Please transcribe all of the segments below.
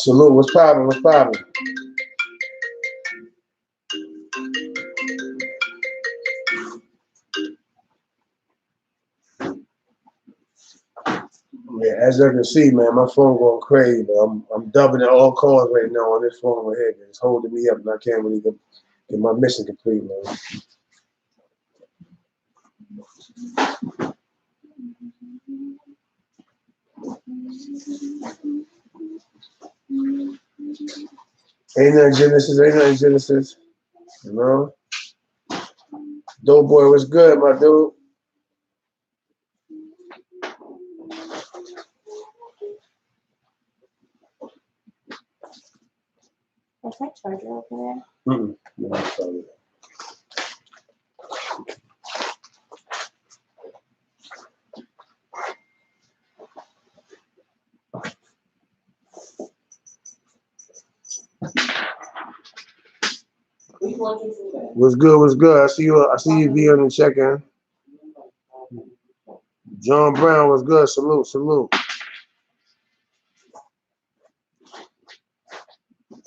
Salute, what's poppin'? What's poppin'? Yeah, as you can see, man, my phone going crazy, but I'm dubbing at all calls right now on this phone right here. It's holding me up, and I can't really get my mission complete, man. Ain't nothing Genesis, ain't nothing Genesis. You know? Dope boy, what's good, my dude? Is my charger over there? Mm-mm. No, I'm sorry. What's good? What's good? I see you V on the check-in. John Brown, what's good? Salute, salute.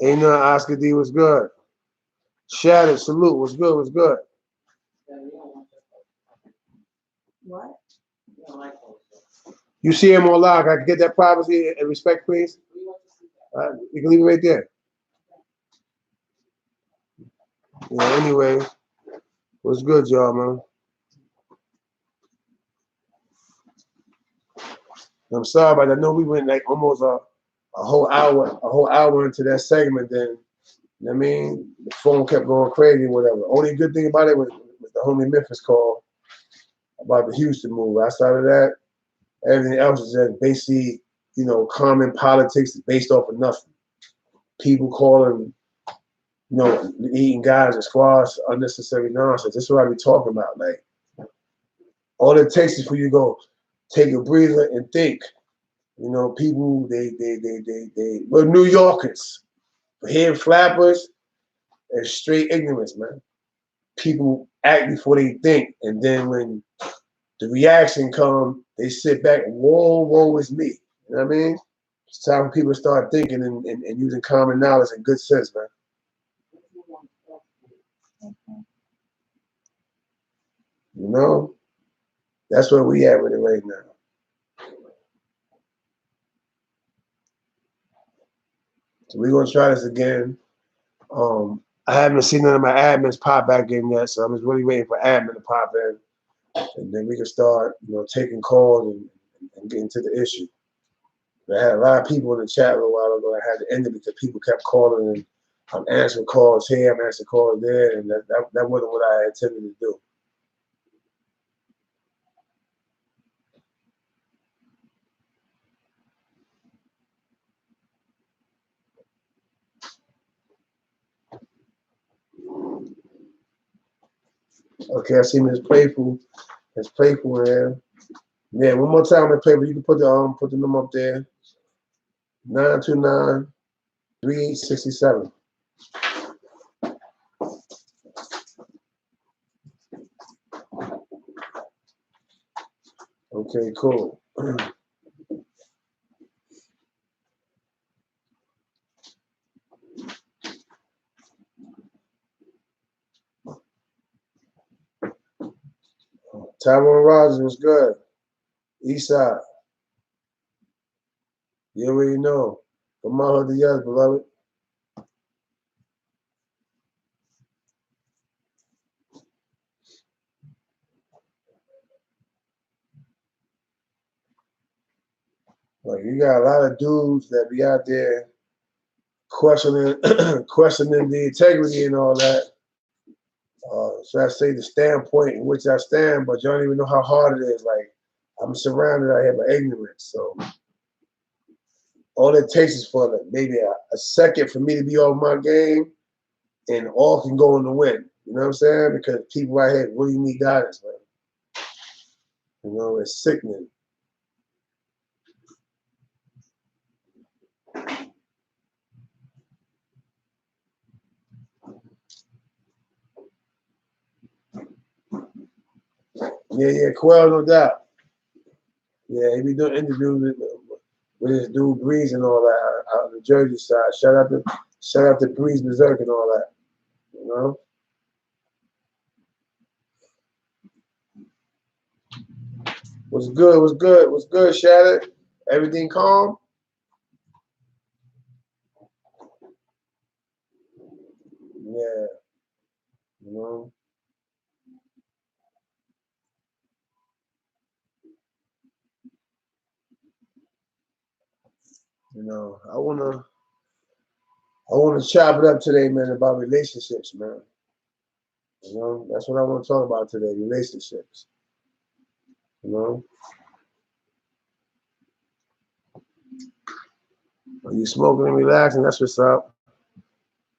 Ain't nothing Oscar D, what's good? Shattered, salute, what's good? What's good? What? You see him on live. I can get that privacy and respect, please? You can leave it right there. Yeah, anyway, what's good, y'all, man? I'm sorry, but I know we went like almost a whole hour into that segment. Then, you know what I mean, the phone kept going crazy, whatever. Only good thing about it was the homie Memphis call about the Houston move. Outside of that, everything else is just basically, you know, common politics based off of nothing. People calling, you know, eating guys and squads unnecessary nonsense. That's what I be talking about. Like, all it takes is for you to go take a breather and think. You know, people, we're New Yorkers. Head flappers and straight ignorance, man. People act before they think. And then when the reaction comes, they sit back and, woe is me. You know what I mean? It's time for people to start thinking and using common knowledge and good sense, man. You know? That's where we at with it right now. So we're gonna try this again. I haven't seen none of my admins pop back in yet, so I'm just really waiting for admin to pop in, and then we can start, you know, taking calls and getting to the issue. I had a lot of people in the chat a little while ago. I had to end it because people kept calling, and I'm answering calls here, I'm answering calls there, and that wasn't what I intended to do. Okay, I see Miss Playful. Miss Playful in there. Yeah, one more time, Miss Playful. You can put the number up there. 929-3867. Okay, cool. Tyrone Rogers was good. Eastside. You already know. Come on, the others, beloved. Like, you got a lot of dudes that be out there questioning questioning the integrity and all that. So I say the standpoint in which I stand, but you don't even know how hard it is. Like, I'm surrounded out here by ignorance. So all it takes is for maybe a second for me to be off my game, and all can go in the wind. You know what I'm saying? Because people out here really need guidance, man. You know, it's sickening. Yeah, Quell, no doubt. Yeah, he be doing interviews with his dude Breeze and all that out on the Jersey side. Shout out to Breeze Berserk and all that. You know. What's good? What's good? What's good, Shattered? Everything calm? Yeah. You know. I wanna chop it up today, man, about relationships, man. You know, that's what I want to talk about today, relationships. You know, when you smoking and relaxing, that's what's up.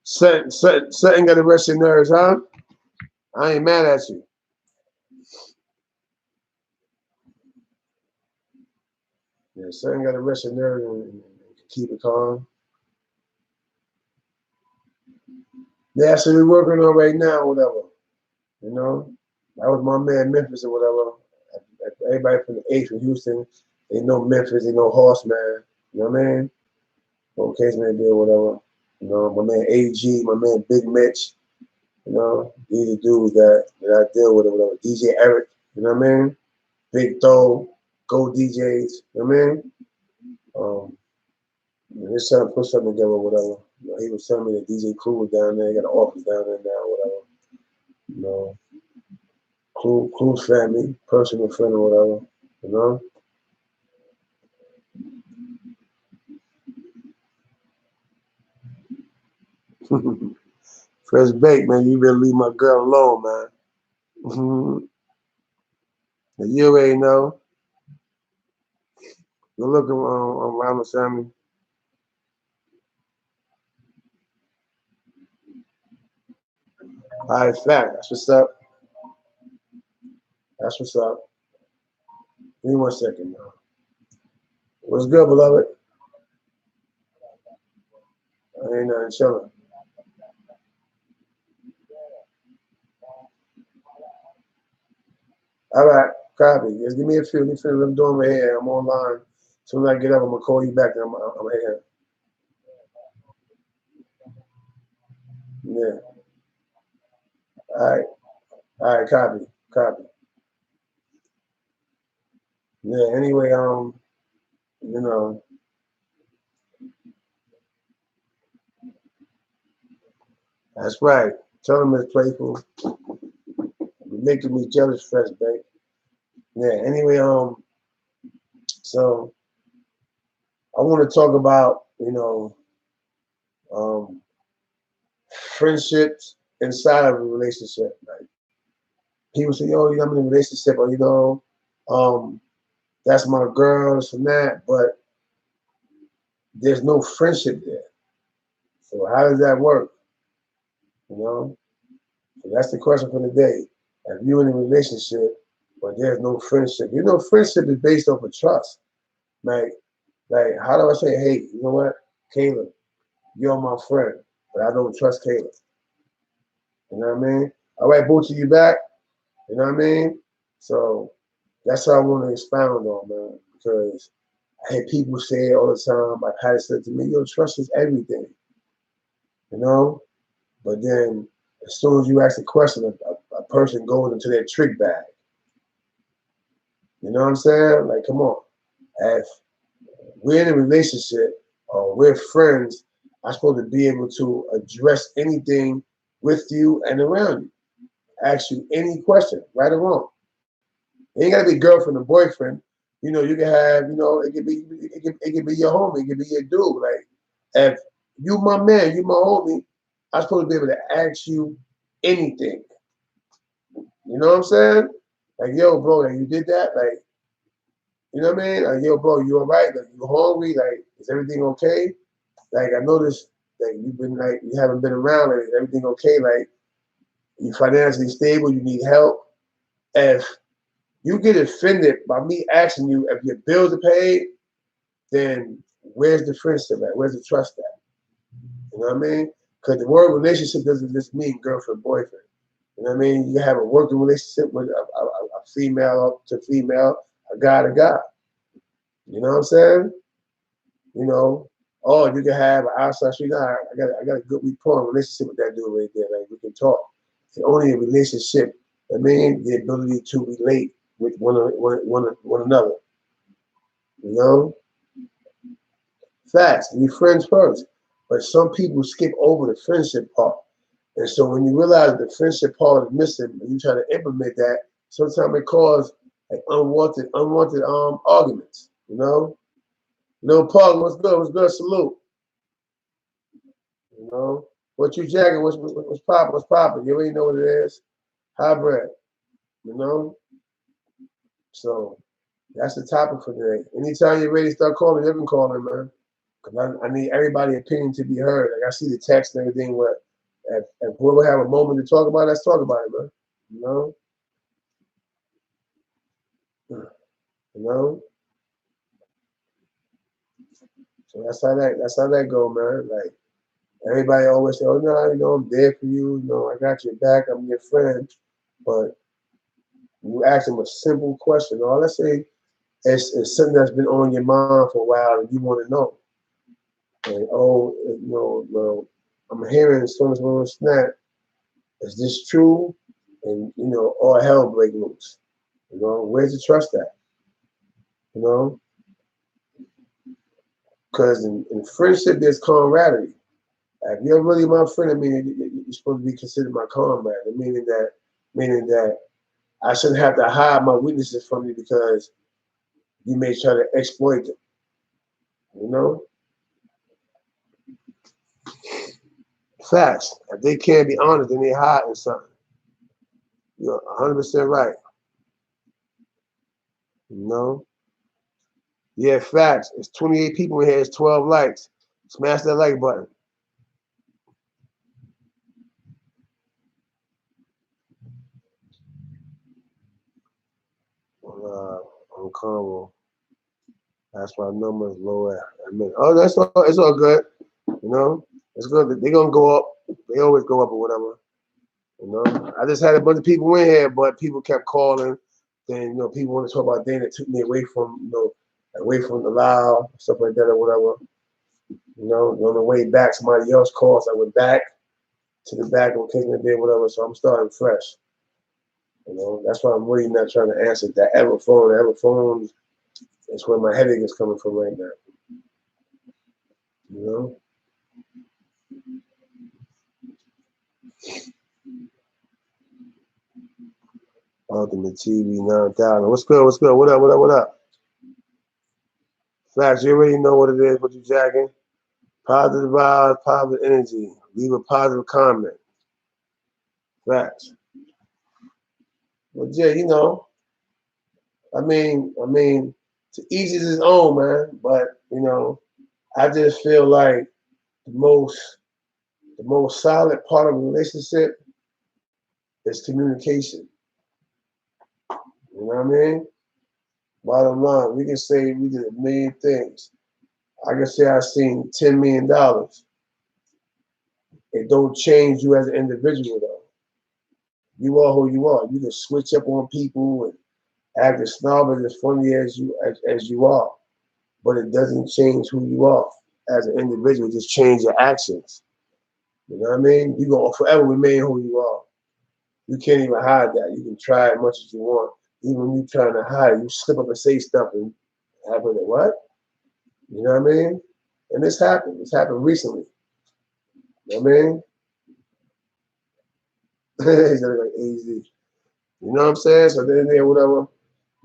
Something got to rest your nerves, huh? I ain't mad at you. Yeah, something got to rest your nerves and keep it calm. Yeah, that's what we're working on right now, whatever. You know, that was my man Memphis or whatever. Everybody from the H from Houston, they know Memphis, they know Horseman. You know what I mean? What case may be or whatever. You know, my man AG, my man Big Mitch. You know, these are dudes that I deal with or whatever. DJ Eric, you know what I mean? Big Throw, Go DJs, you know what I mean? Um, just trying to put something together or whatever. You know, he was telling me that DJ Clue was down there, he got an office down there now, whatever. You know, Clue's family, personal friend or whatever, you know? Fresh Bake, man, you better leave my girl alone, man. You already know. Good looking around the family. All right, fact. That's what's up. That's what's up. Give me 1 second, man. What's good, beloved? I ain't nothing chilling. All right, copy. Just give me a few. Let me finish what I'm doing right here. I'm online. As soon as I get up, I'm gonna call you back. And I'm here. Yeah. All right. All right. Copy. Copy. Yeah. Anyway, you know, that's right. Tell them it's playful. You're making me jealous, fresh, babe. Yeah. Anyway, so I want to talk about, um, friendships inside of a relationship. Like people say, "Oh, I'm in a relationship," or um, that's my girl, this and that, but there's no friendship there. So how does that work? You know, so that's the question for the day. If you're in a relationship, but there's no friendship, friendship is based off of trust. Like, how do I say, hey, you know what, Caleb, you're my friend, but I don't trust Caleb. You know what I mean? All right, both of you back. You know what I mean? So that's what I want to expound on, man, because I hear people say it all the time. I've had it said to me, yo, trust is everything, you know? But then as soon as you ask a question, a person goes into their trick bag. You know what I'm saying? Like, come on. If we're in a relationship or we're friends, I'm supposed to be able to address anything with you and around you. Ask you any question, right or wrong. It ain't gotta be girlfriend or boyfriend. You can have, it could be your homie, it could be your dude. Like, if you my man, you my homie, I'm supposed to be able to ask you anything. You know what I'm saying? Like, yo, bro, like you did that, like, you know what I mean? Like, yo, bro, you all right? Like, you hungry? Like, is everything okay? Like, I noticed that you haven't been around. Like, is everything okay? Like, you financially stable? You need help? If you get offended by me asking you if your bills are paid, then where's the friendship at? Where's the trust at? You know what I mean? Because the word relationship doesn't just mean girlfriend, boyfriend. You know what I mean? You can have a working relationship with a female to female, a guy to guy. You know what I'm saying? You know, or you can have an outside street. Nah, I got a good rapport relationship with that dude right there. Like we can talk. It's only a relationship. I mean, the ability to relate with one another. You know, facts. Be friends first. But some people skip over the friendship part. And so when you realize the friendship part is missing, and you try to implement that, sometimes it causes like unwanted arguments. Paul, what's good? What's good? Salute. You know, what you jacking? What's popping? What's popping? You already know what it is. Hybrid. You know, so that's the topic for today. Anytime you're ready to start calling, you can call in, man. Cause I need everybody's opinion to be heard. Like I see the text and everything. Where if whoever have a moment to talk about it, let's talk about it, man. You know, you know. So that's how that go, man. Like everybody always say, "Oh no, I'm there for you. I got your back. I'm your friend." But you ask them a simple question. All let's say it's something that's been on your mind for a while, and you want to know. And I'm hearing someone's little snap. Is this true? And all hell break loose. Where's the trust at? You know, because in friendship there's camaraderie. If you're really my friend, I mean you're supposed to be considered my comrade. Meaning that I shouldn't have to hide my weaknesses from you because you may try to exploit them. You know, facts. If they can't be honest, then they hiding something. You're 100% right. You know. Yeah, facts. It's 28 people in here. It's 12 likes. Smash that like button. On Convo. That's why number is low at. Oh, that's all. It's all good. It's good. They're gonna go up. They always go up or whatever. I just had a bunch of people in here, but people kept calling. Then people want to talk about things that took me away from the loud stuff like that or whatever. On the way back, somebody else called. So I went back to the back and kicking the bed, whatever. So I'm starting fresh. That's why I'm really not trying to answer that ever phone. The ever phone is where my headache is coming from right now. You know. Ultimate TV 9000. What's good? What's good? What up? What up? What up? Facts, you already know what it is, what you jacking. Positive vibes, positive energy. Leave a positive comment. Facts. But yeah, to each is his own, man. But I just feel like the most solid part of a relationship is communication. You know what I mean? Bottom line, we can say we did a million things. I can say I seen $10 million. It don't change you as an individual though. You are who you are. You can switch up on people and act as snob as funny as you are, but it doesn't change who you are as an individual. It just change your actions. You know what I mean? You gonna forever remain who you are. You can't even hide that. You can try as much as you want. Even when you trying to hide it, you slip up and say stuff and happen to what? You know what I mean? And this happened. This happened recently. You know what I mean? He's like easy. You know what I'm saying? So then whatever.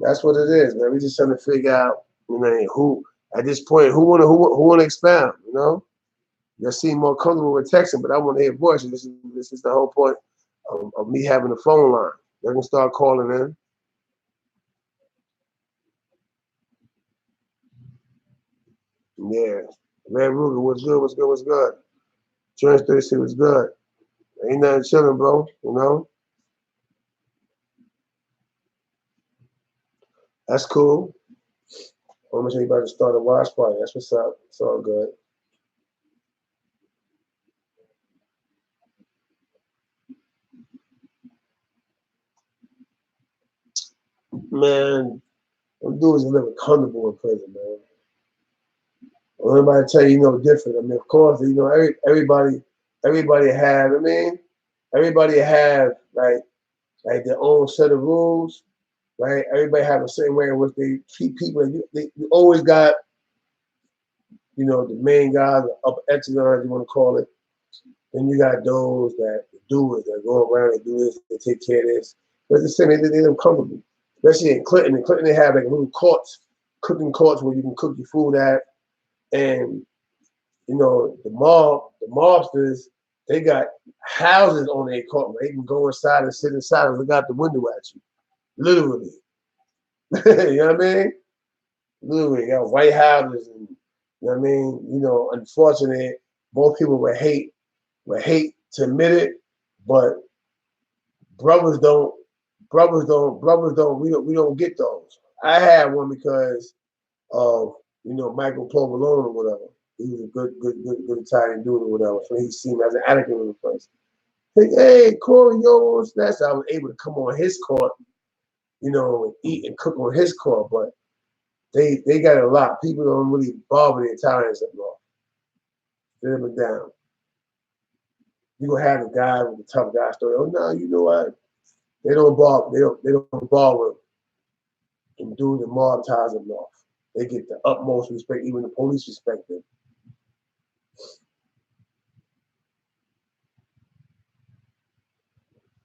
That's what it is, man. We just trying to figure out, who at this point who wanna expound, You seem more comfortable with texting, but I want to hear voices. This is the whole point of me having a phone line. They can start calling in. Yeah. Red Ruger, what's good? What's good? What's good? Trans 36 was good. Ain't nothing chilling, bro. That's cool. I'm gonna tell you about to start a watch party. That's what's up. It's all good. Man, them dudes are living comfortable in prison, man. Don't nobody tell you no different. I mean, of course, you know, everybody have. I mean, everybody have like their own set of rules, right? Everybody have a certain way in which they treat people. And you always got, you know, the main guys, the upper echelon, you want to call it. Then you got those that do it, that go around and do this, they take care of this. But it's the same, they're comfortable. Especially in Clinton. In Clinton, they have like little courts, cooking courts where you can cook your food at. And, you know, the mobsters, they got houses on their court where they can go inside and sit inside and look out the window at you. Literally. You know what I mean? Literally, you got white houses and, you know what I mean? You know, unfortunately, both people would hate to admit it, but brothers don't, we don't get those. I had one because of, you know, Michael Provolone or whatever. He was a good Italian dude or whatever. So he seen me as an addict in the place. Hey, Corey, yo, what's that? So I was able to come on his court, you know, and eat and cook on his court, but they got a lot. People don't really bother the Italians up north. They're them down. You gonna have the guy with the tough guy story. Oh no, you know what? They don't bother. They don't bother them doing the mob ties up north. They get the utmost respect. Even the police respect them.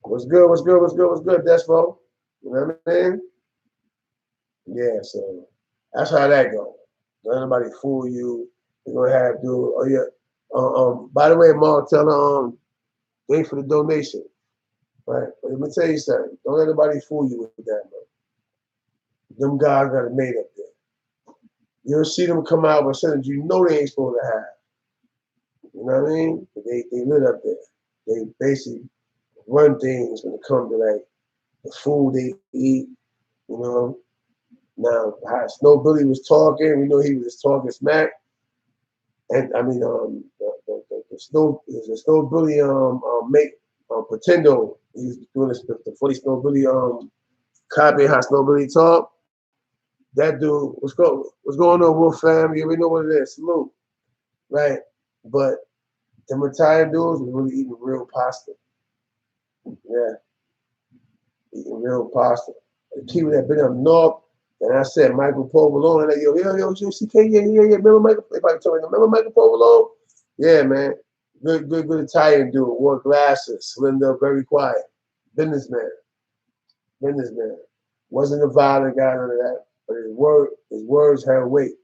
What's good? What's good? What's good? What's good? Despo. You know what I mean? Yeah. So that's how that goes. Don't let nobody fool you. You're gonna have dude. Oh yeah. By the way, Mark, tell them wait for the donation. Right? But let me tell you something. Don't let anybody fool you with that, man. Them guys got it made up there. You'll see them come out with something you know they ain't supposed to have. You know what I mean? They lit up there. They basically run things when it comes to like the food they eat. You know. Now, how Snow Billy was talking, we know he was just talking smack. And I mean, the Snow Billy make Pretendo. He's doing this the funny Snow Billy copying how Snow Billy talk. That dude, what's going on, Wolf fam? You already know what it is. Salute, right? But the Italian dudes were really eating real pasta. Yeah, eating real pasta. The people that been up north, and I said Michael Provolone, and they yo, CK, yeah. Remember Michael? Everybody told me, remember Michael Provolone? Yeah, man. Good Italian dude. Wore glasses, slender, very quiet. Businessman. Wasn't a violent guy, none of that. But his words had weight.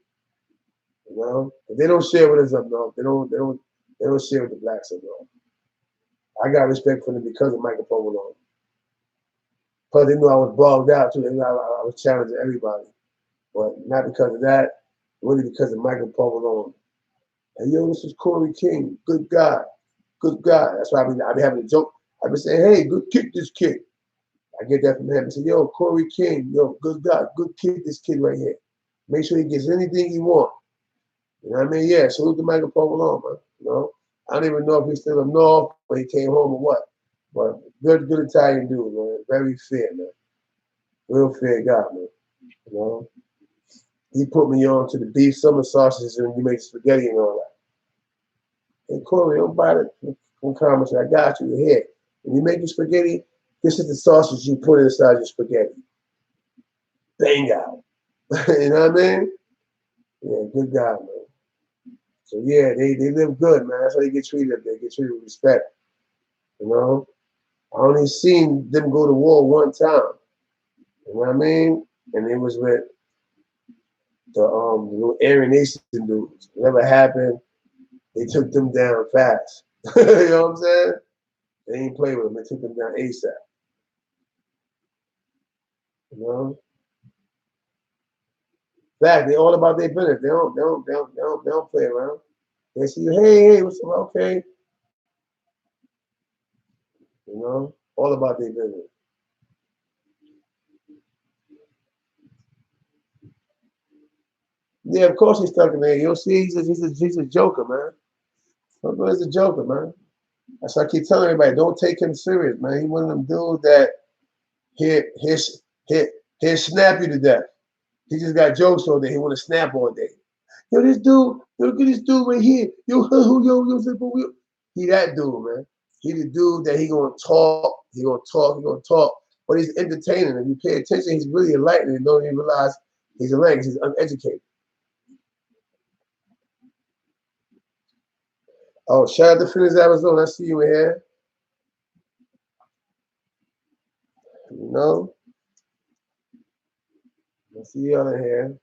You know? But they don't share with us up north. They don't share with the blacks up north. I got respect for them because of Michael Provolone. Plus they knew I was bogged out too. They knew I was challenging everybody. But not because of that, really because of Michael Provolone. Hey, yo, this is Corey King. Good guy. That's why I be having a joke. I be saying, hey, good kick this kid. I get that from him. I say, yo, Corey King, yo, good guy, good kick this kid right here. Make sure he gets anything he wants. You know what I mean? Yeah, salute to Michael Provolone, man. You know, I don't even know if he's still up north or he came home or what. But good Italian dude, man. Very fair, man. Real fair guy, man. You know, he put me on to the beef summer sausages and you make spaghetti and all that. Hey, Corey, don't buy it from comments. I got you here. When you make your spaghetti, this is the sausage you put inside your spaghetti. Bang out. You know what I mean? Yeah, good guy, man. So yeah, they live good, man. That's how they get treated up there. They get treated with respect. You know? I only seen them go to war one time. You know what I mean? And it was with the little Aryan Nation dudes. Whatever happened, they took them down fast. You know what I'm saying? They ain't play with them. They took them down ASAP. You know? In fact, they all about their business. They don't play around. They see you, hey, what's up? Okay. You know? All about their business. Yeah, of course he's stuck in there. You'll see he's a joker, man. He's a joker, man. That's why I keep telling everybody, don't take him serious, man. He's one of them dudes that he'll snap you to death. He just got jokes all day. He want to snap all day. Yo, this dude, yo, look at this dude right here. Yo, he that dude, man. He the dude that he gonna talk, he gonna talk, he gonna talk, but he's entertaining. If you pay attention, he's really enlightening and don't even realize he's enlightened, he's uneducated. Oh, shout out to Phoenix, Arizona. I see you in here. You know? I see you in here.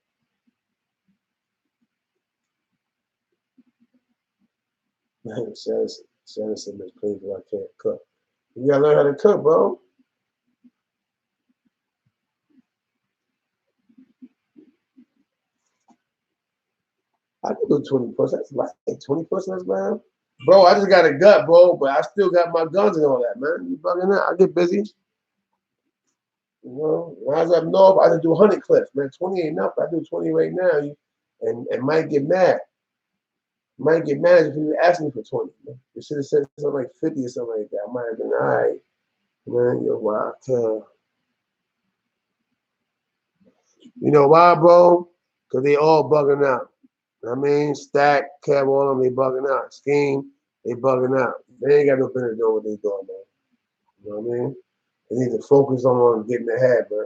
Shannon said, Miss Cleveland, I can't cook. You gotta learn how to cook, bro. I can do 20 push. That's like 20 push-ups, man. Bro, I just got a gut, bro, but I still got my guns and all that, man. You bugging out? I get busy. You know, when I was up north, I just do 100 clips, man. 20 ain't enough. I do 20 right now, and might get mad. Might get mad if you ask me for 20. Man. You should have said something like 50 or something like that. I might have been all right, man. Yo, wow, you know why, bro? Because they all bugging out. I mean, Stack, Kev, all of them, they bugging out. Scheme, they bugging out. They ain't got no business doing what they doing, man. You know what I mean? They need to focus on getting ahead, man.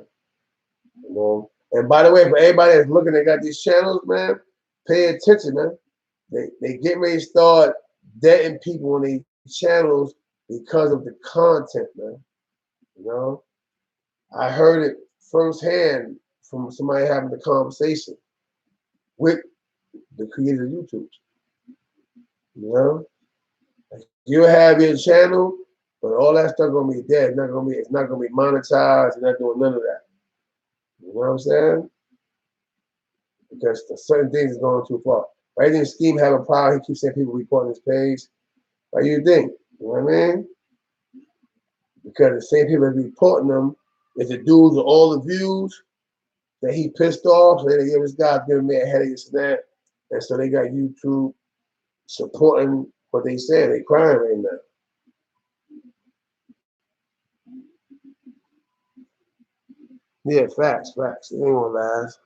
You know. And by the way, for everybody that's looking, they got these channels, man. Pay attention, man. They get ready to start deading people on these channels because of the content, man. You know, I heard it firsthand from somebody having a conversation with the creator of YouTube. You know, you have your channel, but all that stuff gonna be dead. It's not gonna be monetized. It's not doing none of that. You know what I'm saying? Because the certain things is going too far. Right then, Scheme have a problem. He keeps saying people reporting his page. What do you think? You know what I mean? Because the same people that reporting them is the dudes with all the views that he pissed off. So they, yeah, this guy's giving me a headache and that. And so they got YouTube supporting what they said. They crying right now. Yeah, facts. It ain't gonna last.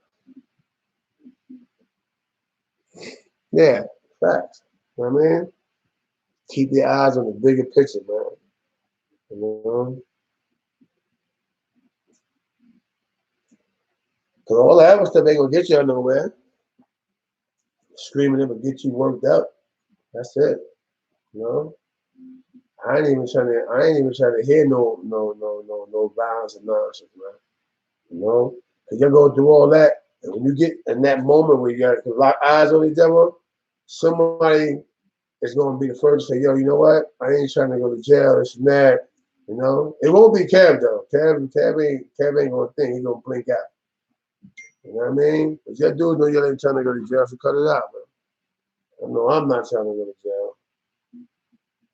Yeah, facts. You know what I mean? Keep your eyes on the bigger picture, man. You know? Because all that other stuff ain't gonna get you nowhere. Screaming it will get you worked up. That's it. You know? I ain't even trying to hear no violence and nonsense, man. You know? Cause you're going through all that. And when you get in that moment where you got to lock eyes on each other, somebody is gonna be the first to say, yo, you know what? I ain't trying to go to jail, this and that. You know? It won't be Kev though. Kev ain't gonna think, he's gonna blink out. You know what I mean? But your dude know you ain't trying to go to jail, so cut it out, man. I know I'm not trying to go to jail.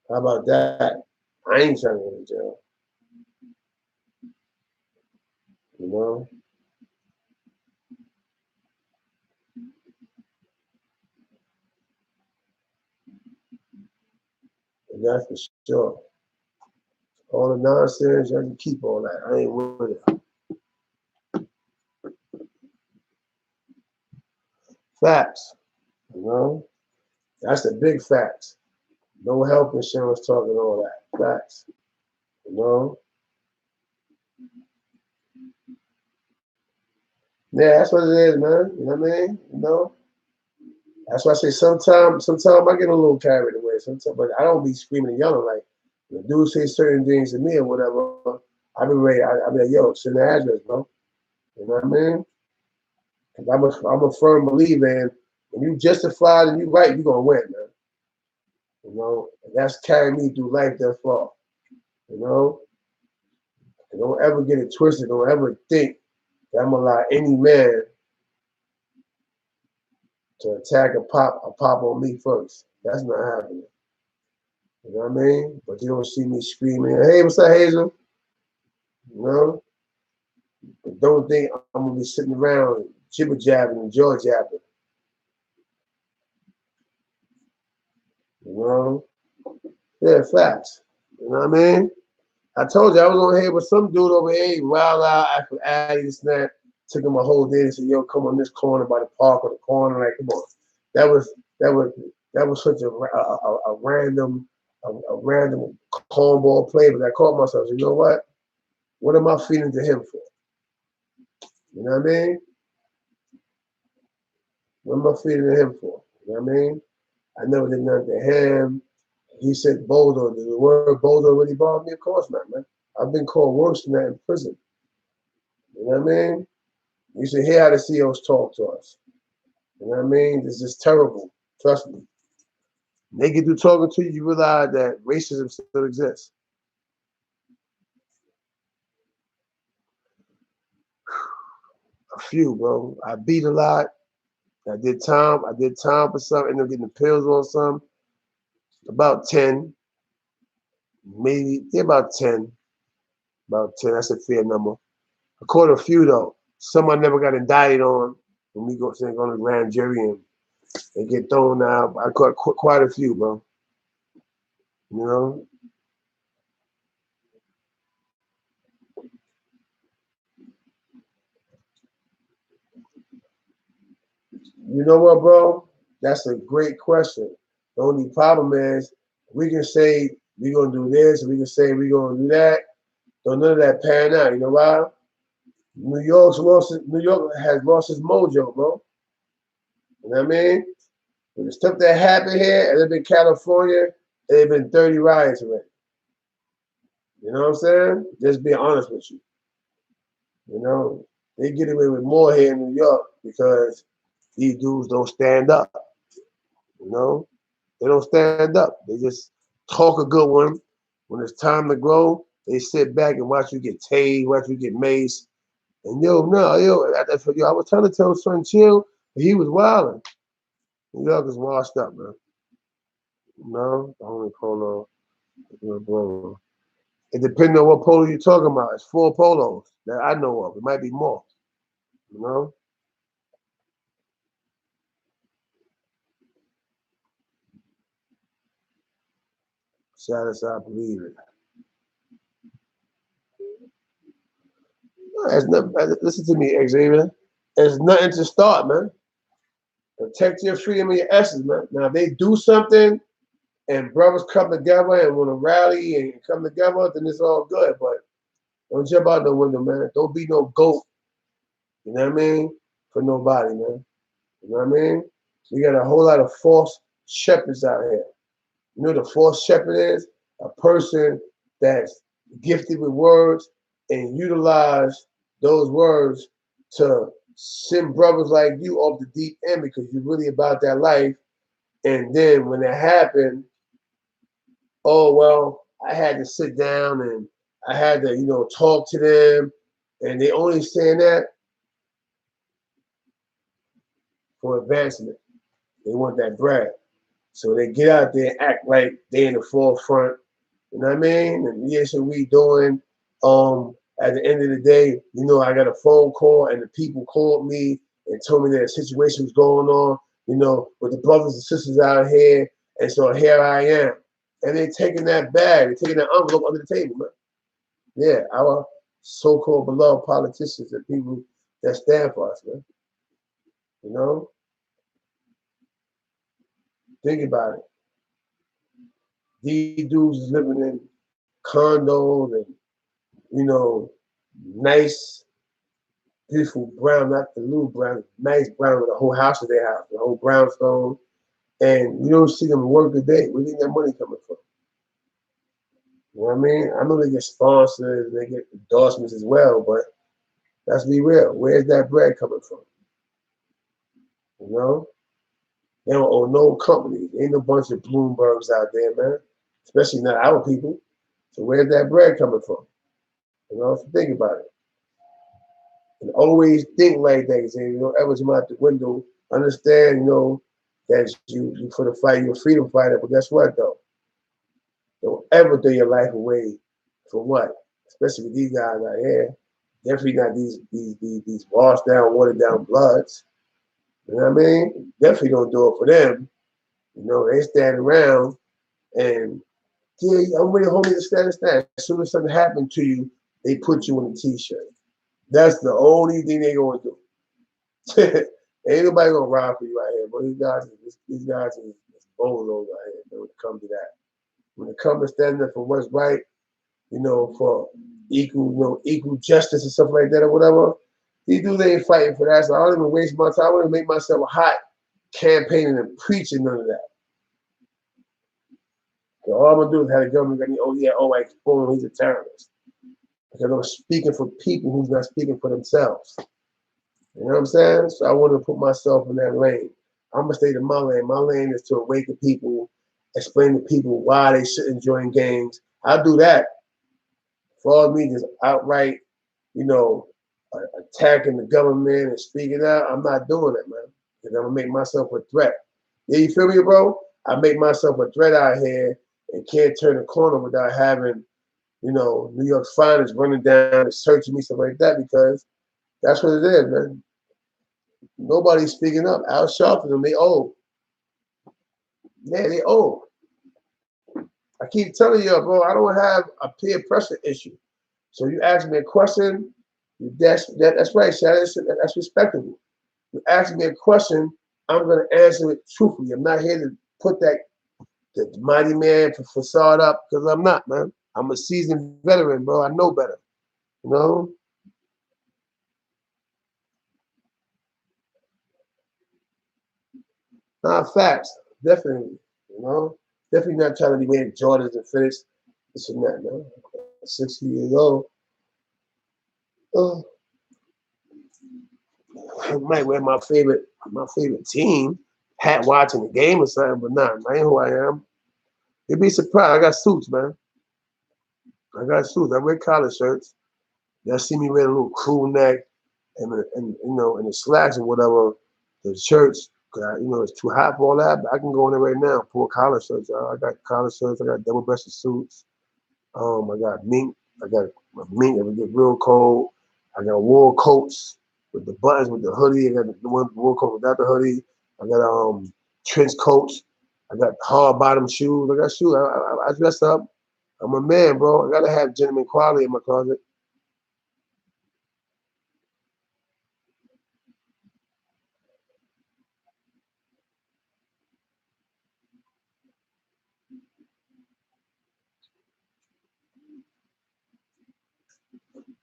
How about that? I ain't trying to go to jail. You know? And that's for sure. All the nonsense, I can keep all that. I ain't with it. Facts. You know? That's the big facts. No health insurance talk and all that. Facts. You know? Yeah, that's what it is, man. You know what I mean? You know? That's why I say sometimes I get a little carried away. Sometimes, but I don't be screaming and yelling like the dude say certain things to me or whatever. I be ready. I be like, yo, send the address, bro. You know what I mean? Cause I'm a firm believer in when you justify and you right, you gonna win, man. You know, and that's carried me through life thus far. You know, and don't ever get it twisted. Don't ever think that I'm gonna allow any man to attack a pop on me first. That's not happening. You know what I mean? But you don't see me screaming, hey, what's up, Hazel? You know? But don't think I'm gonna be sitting around jibber jabbing and jaw jabbing. You know? Yeah, facts. You know what I mean? I told you I was on here with some dude over here, wild out after Addy and that. Took him a whole day and said, yo, come on this corner by the park or the corner. Like, come on. that was that was that was such a random a random cornball play. But I called myself, you know what? What am I feeding to him for? You know what I mean? What am I feeding to him for? You know what I mean? I never did nothing to him. He said boulder. Did the word boulder really bother me? Of course not, man. I've been called worse than that in prison. You know what I mean? You should hear how the CEOs talk to us. You know what I mean? This is terrible. Trust me. They get through talking to you, you realize that racism still exists. A few, bro. I beat a lot. I did time. I did time for something. Ended up getting the pills on some. About 10, maybe about 10. About 10. That's a fair number. I caught a few though. Some I never got indicted on. When we go to the grand jury and they get thrown out. I caught quite a few, bro. You know. You know what, bro? That's a great question. The only problem is we can say we're gonna do this, and we can say we're gonna do that. Don't none of that pan out. You know why? New York has lost its mojo, bro. You know what I mean? When the stuff that happened here, and it's in California, there been 30 riots already. You know what I'm saying? Just being honest with you. You know, they get away with more here in New York because these dudes don't stand up. You know, they don't stand up. They just talk a good one. When it's time to grow, they sit back and watch you get tased, watch you get maced. And that's what I was trying to tell son chill, but he was wilding. New York is washed up, man. No, the only polo, bro. It depends on what polo you're talking about. It's 4 polos that I know of. It might be more. You know, saddest I believe it. There's nothing. Listen to me, Xavier. There's nothing to start, man. Protect your freedom and your essence, man. Now, if they do something and brothers come together and want to rally and come together, then it's all good. But don't jump out the window, man. Don't be no goat. You know what I mean? For nobody, man. You know what I mean? We got a whole lot of false shepherds out here. You know what a false shepherd is? A person that's gifted with words and utilize those words to send brothers like you off the deep end because you're really about that life. And then when that happened, oh well, I had to sit down and I had to, talk to them. And they only saying that for advancement. They want that bread. So they get out there and act like they in the forefront. You know what I mean? And yes, what we doing. At the end of the day, I got a phone call and the people called me and told me that a situation was going on, with the brothers and sisters out here. And so here I am. And they're taking that bag, they're taking that envelope under the table, man. Yeah, our so-called beloved politicians and people that stand for us, man. You know? Think about it. These dudes is living in condos and, nice, beautiful brown, not the little brown, nice brown with a whole house of their house, the whole brownstone. And you don't see them work a day. Where do you think that money coming from? You know what I mean? I know they get sponsors, they get endorsements as well, but let's be real. Where's that bread coming from? You know? They don't own no companies. Ain't no bunch of Bloombergs out there, man. Especially not our people. So where's that bread coming from? So think about it. And always think like that. Say, ever come out the window, understand, that you for the fight, you're a freedom fighter. But guess what, though? Don't ever throw your life away for what? Especially with these guys out here. Definitely not these washed down, watered down bloods. You know what I mean? Definitely don't do it for them. They stand around and yeah, I'm ready, homie, to stand. As soon as something happened to you, they put you in a t-shirt. That's the only thing they're gonna do. Ain't nobody gonna ride for you out here, but these guys is bozos out here, man, when it comes to that. When it comes to standing up for what's right, for equal justice and stuff like that or whatever, these dudes ain't fighting for that. So I don't even waste my time. I want to make myself hot campaigning and preaching none of that. So all I'm gonna do is have the government get me, oh yeah, oh like boom, he's a terrorist. Because I'm speaking for people who's not speaking for themselves. You know what I'm saying? So I want to put myself in that lane. I'm gonna stay in my lane. My lane is to awaken people, explain to people why they shouldn't join gangs. I'll do that. For all me, just outright, you know, attacking the government and speaking out. I'm not doing it, man. Because I'm gonna make myself a threat. Yeah, you feel me, bro? I make myself a threat out here and can't turn the corner without having, New York's finest running down and searching me, stuff like that, because that's what it is, man. Nobody's speaking up. Al Sharpton, they old. Yeah, they old. I keep telling you, bro, I don't have a peer pressure issue. So you ask me a question, that's right, Shad. That's respectable. You ask me a question, I'm gonna answer it truthfully. I'm not here to put the mighty man facade up because I'm not, man. I'm a seasoned veteran, bro. I know better. You know? Nah, facts. Definitely. You know? Definitely not trying to be wearing Jordans and finish this and that, man. 60 years old. Oh, I might wear my favorite team hat watching the game or something, but nah, I ain't who I am. You'd be surprised. I got suits, man. I got suits. I wear collar shirts. Y'all see me wear a little crew neck and the slacks or whatever, the shirts. It's too hot for all that, but I can go in there right now, pull collar shirts. I got collar shirts. I got double-breasted suits. I got mink. I got mink if it get real cold. I got wool coats with the buttons with the hoodie. I got the one wool coat without the hoodie. I got trench coats. I got hard bottom shoes. I got shoes. I dress up. I'm a man, bro. I gotta have gentleman quality in my closet.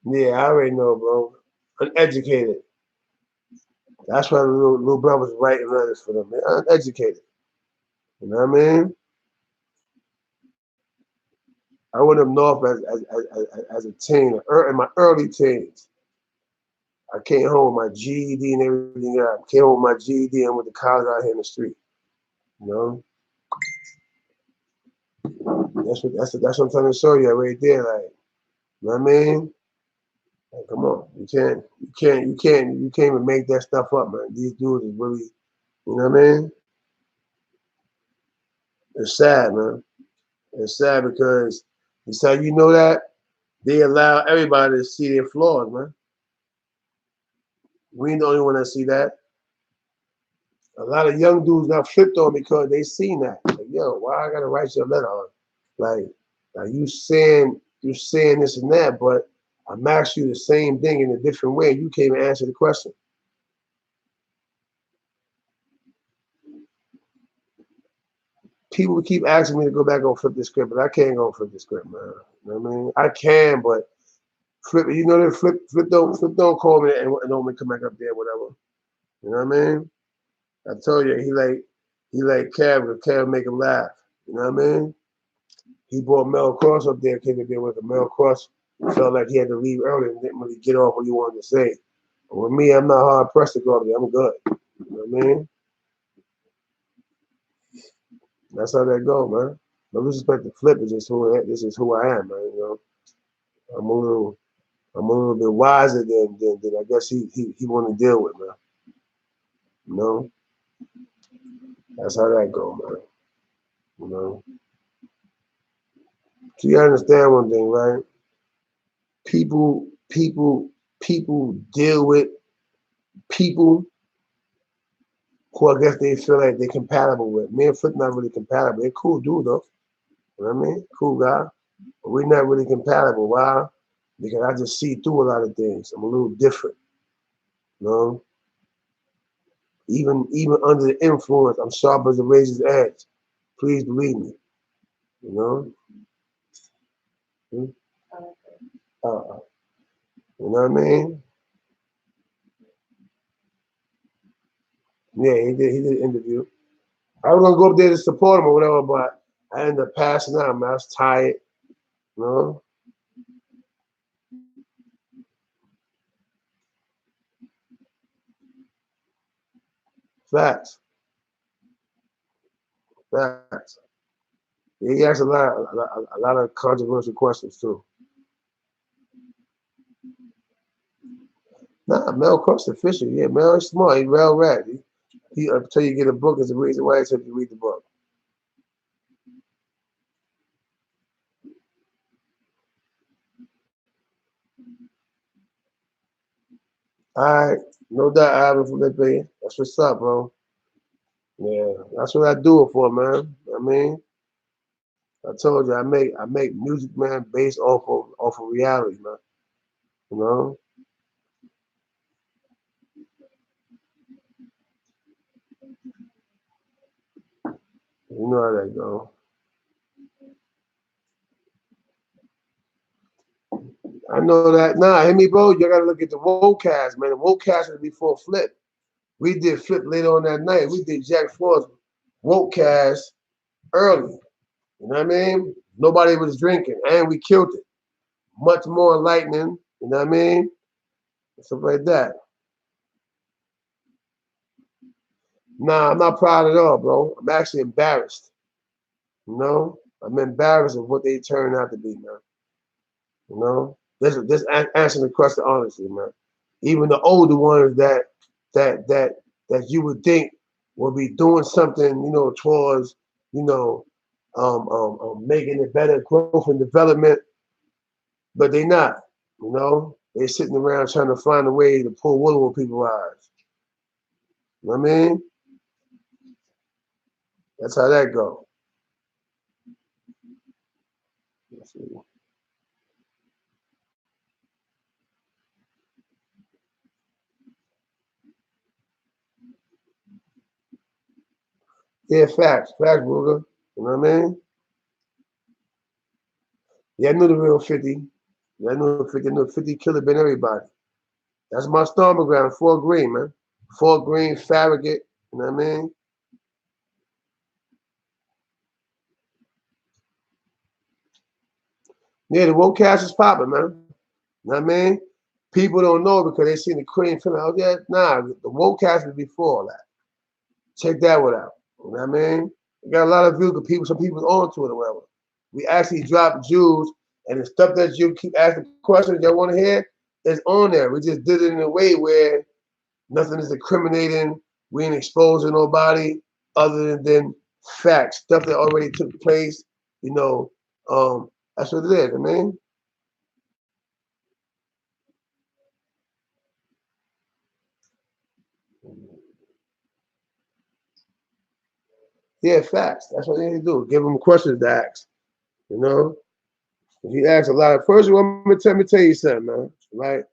Yeah, I already know, bro. Uneducated. That's why the little brother's writing letters for them. They're uneducated. You know what I mean? I went up north as a teen, in my early teens. I came home with my GED and everything else. Came home with my GED and went to college out here in the street. You know, that's what I'm trying to show you right there. Like, you know what I mean? Like, come on, you can't even make that stuff up, man. These dudes is really, you know what I mean? It's sad, man. It's sad because it's how you know that they allow everybody to see their flaws, man. We ain't the only one that see that. A lot of young dudes got flipped on because they seen that. Like, yo, why I gotta write your letter on? Like, you saying this and that, but I'm asking you the same thing in a different way. You can't even answer the question. People keep asking me to go back and flip the script, but I can't go flip the script, man. You know what I mean? I can, but flip. You know that flip don't call me and don't come back up there, whatever. You know what I mean? I told you he like Cav, because Cav make him laugh. You know what I mean? He brought Mel Cross up there, came up there with him. Mel Cross felt like he had to leave early and didn't really get off what he wanted to say. But with me, I'm not hard pressed to go up there. I'm good. You know what I mean? That's how that go, man. No disrespect to Flip, this is who I am, man. I'm a little I'm a little bit wiser than I guess he want to deal with, man. You know? That's how that go, man. You know. So you understand one thing, right? People, people, people deal with people who I guess they feel like they're compatible with. Me and Flip not really compatible. They're cool dude though. You know what I mean? Cool guy. But we're not really compatible. Why? Because I just see through a lot of things. I'm a little different. You know? Even under the influence, I'm sharp as a razor's edge. Please believe me. You know? Hmm? Uh, you know what I mean? Yeah, he did an interview. I was gonna go up there to support him or whatever, but I ended up passing out, man. I was tired, you know? Facts. Facts. Yeah, he asked a lot of controversial questions too. Nah, Mel Cross official. Yeah, Mel is smart. He's well read. He until you get a book is the reason why he said you read the book. All right, no doubt, Ivan from that bay. That's what's up, bro. Yeah, that's what I do it for, man. I mean, I told you I make music, man, based off of reality, man. You know, you know how that go. I know that. Nah, hear me, bro. You gotta look at the Wocast, man. The Wocast was before Flip. We did Flip later on that night. We did Jack Frost Wocast early. You know what I mean? Nobody was drinking, and we killed it. Much more enlightening. You know what I mean? Stuff like that. Nah, I'm not proud at all, bro. I'm actually embarrassed. You know, I'm embarrassed of what they turned out to be, man. You know, this answering the question honestly, man. Even the older ones that that that you would think will be doing something, towards, you know, making it better, growth and development, but they not. They sitting around trying to find a way to pull wool over people's eyes. You know what I mean? That's how that go. Let's see. Yeah, facts, Booger. You know what I mean? Yeah, I knew the real 50. Yeah, I knew 50. I knew 50 killer been everybody. That's my stomping ground, Fort Greene, man. Fort Greene, Farragut, you know what I mean? Yeah, the woke cast is popping, man. You know what I mean? People don't know because they seen the Queen film. Oh, yeah, nah, the woke cast was before that. Check that one out. You know what I mean? We got a lot of views because some people's on to it or whatever. We actually dropped Jews, and the stuff that you keep asking questions y'all want to hear is on there. We just did it in a way where nothing is incriminating. We ain't exposing nobody other than facts, stuff that already took place. You know, that's what it is. I mean, yeah, facts. That's what they need to do. Give them questions to ask. You know, if you ask a lot of first, let me tell you something, man. Right?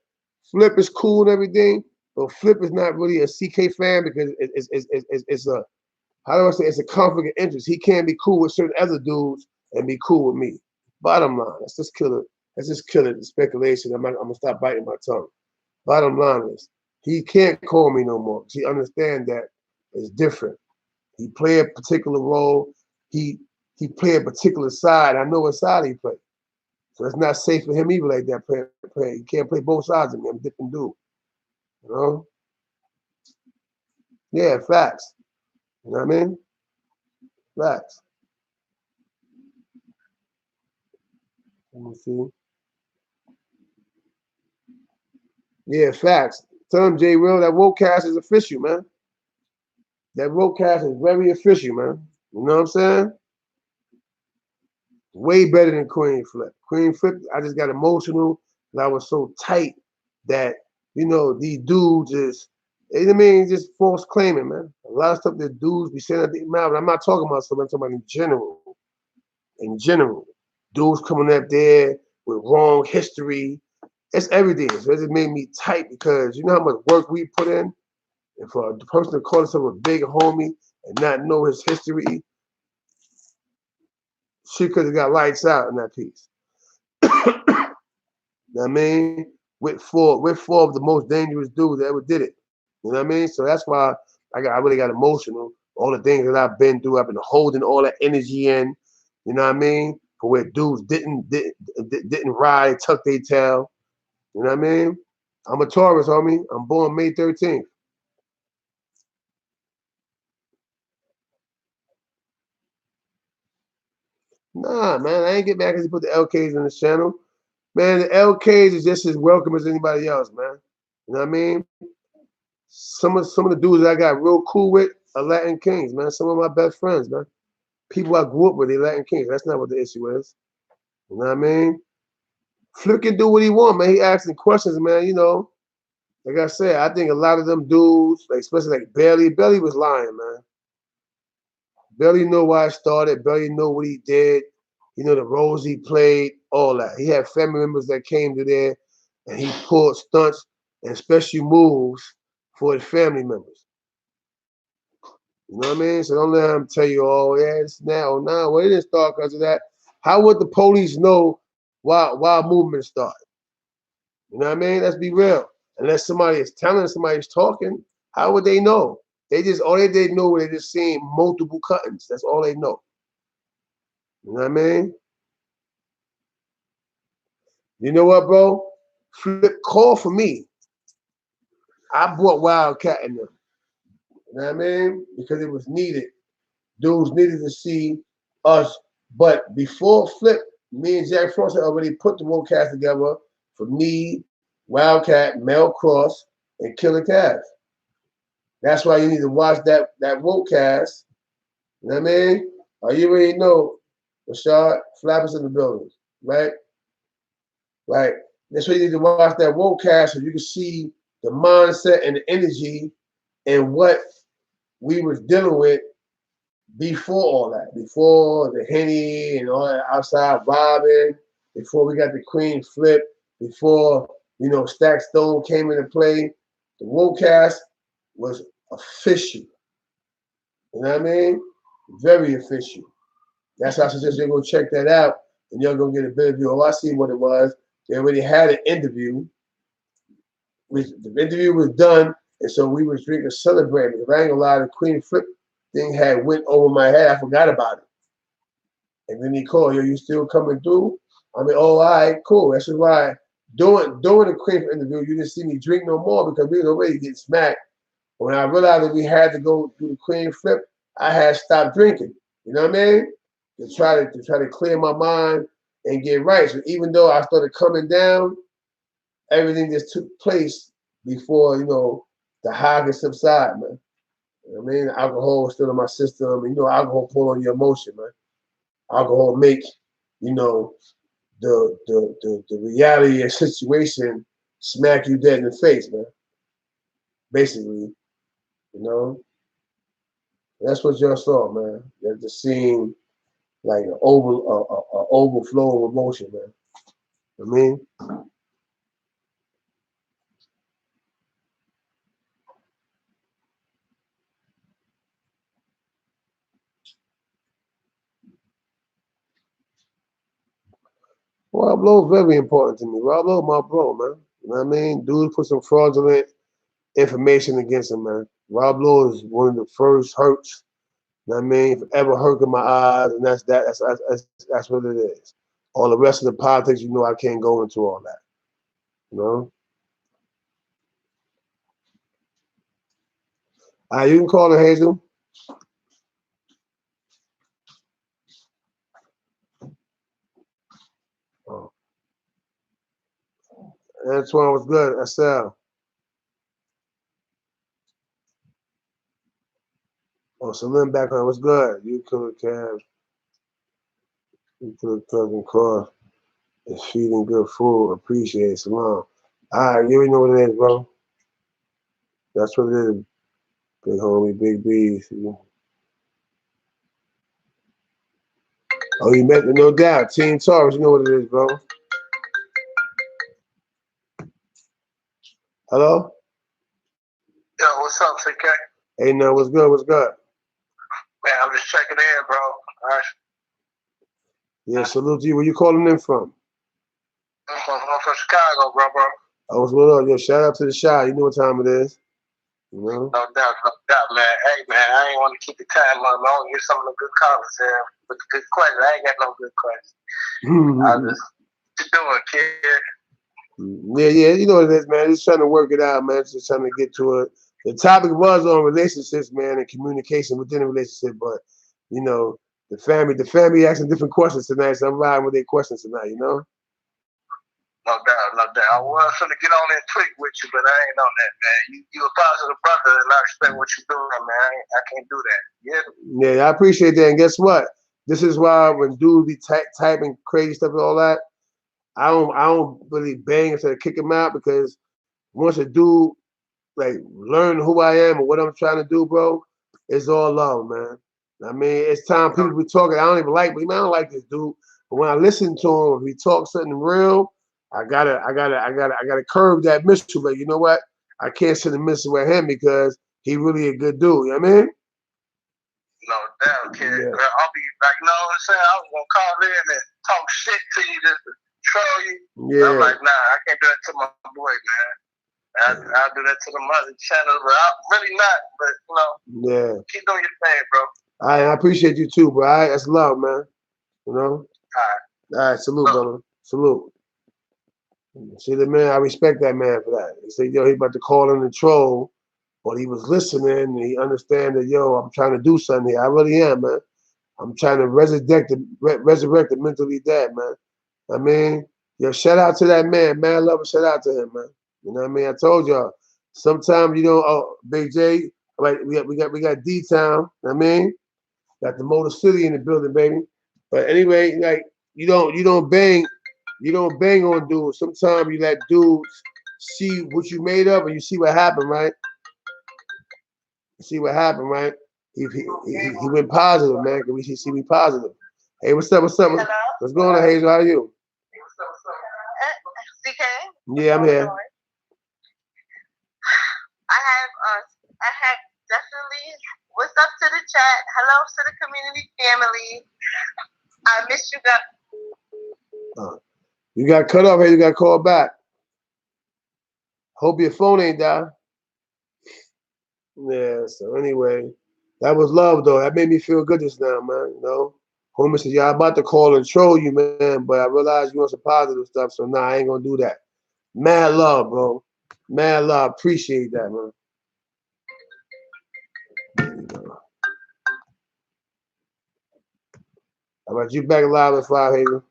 Flip is cool and everything, but Flip is not really a CK fan because it's a, how do I say, it's a conflict of interest. He can't be cool with certain other dudes and be cool with me. Bottom line, let's just kill it. Let's just kill it. The speculation. I'm gonna stop biting my tongue. Bottom line is, he can't call me no more. He understand that it's different. He play a particular role. He he play a particular side. I know what side he play. So it's not safe for him either like that. He can't play both sides of me. I'm a different dude. You know? Yeah, facts. You know what I mean? Facts. Let me see. Yeah, facts. Tell him, J. Will, that Wocast is official, man. That Wocast is very official, man. You know what I'm saying? Way better than Queen Flip. Queen Flip, I just got emotional and I was so tight that, these dudes is, you know what I mean, just false claiming, man. A lot of stuff that dudes be saying at the mouth. I'm not talking about something, I'm talking about in general. In general. Dudes coming up there with wrong history. It's everything. So it just made me tight because you know how much work we put in? And for a person to call himself a big homie and not know his history, she could have got lights out in that piece. You know what I mean? With four of the most dangerous dudes that ever did it. You know what I mean? So that's why I really got emotional. All the things that I've been through, I've been holding all that energy in. You know what I mean? For where dudes didn't ride, tuck their tail. You know what I mean? I'm a Taurus, homie. I'm born May 13th. Nah, man, I ain't get mad because you put the LKs in the channel. Man, the LKs is just as welcome as anybody else, man. You know what I mean? Some of the dudes that I got real cool with are Latin Kings, man. Some of my best friends, man. People I grew up with, they Latin Kings. That's not what the issue is. You know what I mean? Flip can do what he want, man. He asking questions, man. You know, like I said, I think a lot of them dudes, like especially like Belly was lying, man. Belly know why I started. Belly know what he did. You know, the roles he played, all that. He had family members that came to there, and he pulled stunts and special moves for his family members. You know what I mean? So don't let him tell you, oh, yeah, it's now, nah. Well, it didn't start because of that. How would the police know why a movement started? You know what I mean? Let's be real. Unless somebody is telling, somebody's talking, how would they know? All they know, they just seeing multiple cuttings. That's all they know. You know what I mean? You know what, bro? Flip, call for me. I brought Wildcat in them. You know what I mean? Because it was needed. Dudes needed to see us. But before Flip, me and Jack Frost had already put the Wildcat together for me, Wildcat, Mel Cross, and Killer Cass. That's why you need to watch that Wildcat. You know what I mean? You already know, Rashad, Flappers in the building, right? Right. That's why you need to watch that Wildcat so you can see the mindset and the energy and what we was dealing with before all that, before the Henny and all that outside vibing, before we got the Queen Flip, before, you know, Stack Stone came into play. The Wildcat was official. You know what I mean? Very official. That's why I suggest you go check that out and you're going to get a better view. Oh, I see what it was. They already had an interview. The interview was done, and so we was drinking celebrating. If I ain't gonna lie, the Queen Flip thing had went over my head. I forgot about it. And then he called, yo, you still coming through? I mean, oh, all right, cool. That's why during the Queen Flip interview, you didn't see me drink no more because we was already getting smacked. But when I realized that we had to go do the Queen Flip, I had stopped drinking. You know what I mean? To try to clear my mind and get right. So even though I started coming down, everything just took place before, you know, the high can subside, man. You know what I mean? Alcohol was still in my system. You know, alcohol pull on your emotion, man. Alcohol make, you know, the reality of situation smack you dead in the face, man. Basically, you know. That's what y'all saw, man. That just seemed like an overflow of emotion, man. You know what I mean? Rob Lowe very important to me. Rob Lowe, my bro, man. You know what I mean? Dude put some fraudulent information against him, man. Rob Lowe is one of the first hurts, you know what I mean, ever hurt in my eyes, and that's what it is. All the rest of the politics, you know, I can't go into all that. You know? All right, you can call her, Hazel. Oh. Antoine was good. SL. Oh, Salim back on. What's good? You could have you could have cousin Car is feeding good food. Appreciate it. Salam. All right, you already know what it is, bro. That's what it is. Big homie, big B. Oh, you met me, no doubt. Team Taurus, you know what it is, bro. Hello? what's up, CK? Hey, no, what's good? What's good? Man, I'm just checking in, bro. All right. Yeah, salute to you. Where you calling in from? I'm from Chicago, bro. Oh, what's going on? Yo, shout out to the Shy. You know what time it is. You know? No doubt, man. Hey, man, I ain't want to keep the time up long. Get some of the good callers here with the good questions. I ain't got no good questions. I just doing, kid. Yeah, you know what it is, man. Just trying to work it out, man. Just trying to get to it. The topic was on relationships, man, and communication within a relationship, but you know, the family asking different questions tonight, so I'm riding with their questions tonight, you know? No doubt, no doubt. I was going to get on that tweet with you, but I ain't on that, man. You a positive brother, and I respect what you're doing, man. I can't do that. Yeah, I appreciate that. And guess what? This is why when dudes be typing crazy stuff and all that, I don't really bang instead of kick him out, because once a dude like learn who I am and what I'm trying to do, bro, it's all love, man. I mean, it's time people be talking. I don't even like, but I don't like this dude. But when I listen to him, if he talks something real, I gotta curb that mystery. Like, you know what? I can't sit and miss with him because he really a good dude. You know what I mean? No doubt, kid. Yeah. I'll be like, you know what I'm saying? I was gonna call in and talk shit to you just to troll you. Yeah. I'm like, nah, I can't do that to my boy, man. I'll do that to the mother channel, but I'm really not. But you know, yeah, keep doing your thing, bro. I appreciate you too, bro. All right, that's love, man. You know. All right, salute, brother. Salute. See the man, I respect that man for that. He said, yo, he about to call in the troll, but he was listening and he understand that, yo, I'm trying to do something here. I really am, man. I'm trying to resurrect the mentally dead, man. I mean, yo, shout out to that man. Man, love and shout out to him, man. You know what I mean? I told y'all, sometimes, you know, Big J, right, we got D-Town, I mean, got the Motor City in the building, baby. But anyway, like, you don't bang on dudes. Sometimes you let dudes see what you made of and you see what happened, right? You see what happened, right? He went positive, man. Can we see me positive? Hey, what's up? Hello? What's going on, Hazel? How are you? CK? Yeah, I'm here. I have definitely, what's up to the chat? Hello to the community family. I miss you guys. You got cut off here, you got called back. Hope your phone ain't down. Yeah, so anyway, that was love though. That made me feel good just now, man. You know? Homie said, yeah, I'm about to call and troll you, man, but I realized you want some positive stuff, so nah, I ain't gonna do that. Mad love, bro. Mad love. Appreciate that, man. How about you back live at 5, Hazel?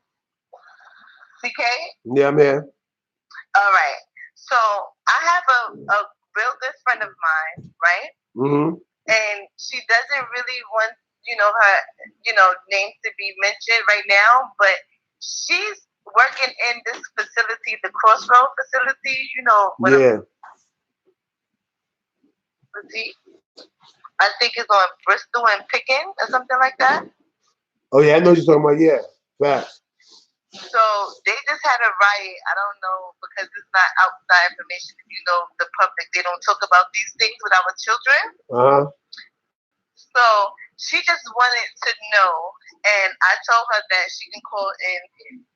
CK? Yeah, I'm here. All right. So I have a real good friend of mine, right? Mm-hmm. And she doesn't really want, her, name to be mentioned right now, but she's working in this facility, the Crossroad facility, Yeah. I think it's on Bristol and Pickens or something like that. Oh yeah, I know what you're talking about. Yeah, facts. So they just had a riot. I don't know, because it's not outside information. If you know the public, they don't talk about these things with our children. So she just wanted to know, and I told her that she can call in,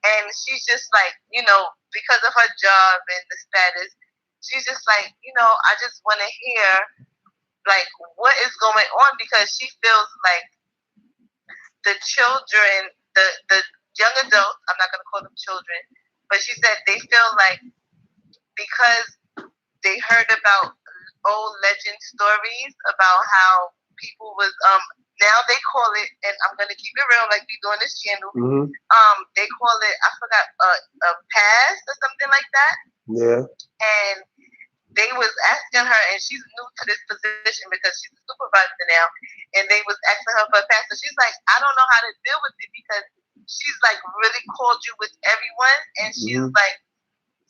and she's just like, because of her job and the status, she's just like, I just want to hear, like, what is going on, because she feels like the children, the young adults, I'm not going to call them children, but she said they feel like because they heard about old legend stories about how people was, now they call it, and I'm going to keep it real like we do on this channel, they call it, I forgot, a past or something like that. Yeah. And they was asking her, and she's new to this position because she's a supervisor now, and they was asking her for a pass. So she's like, I don't know how to deal with it, because she's like really cordial with everyone, and she's like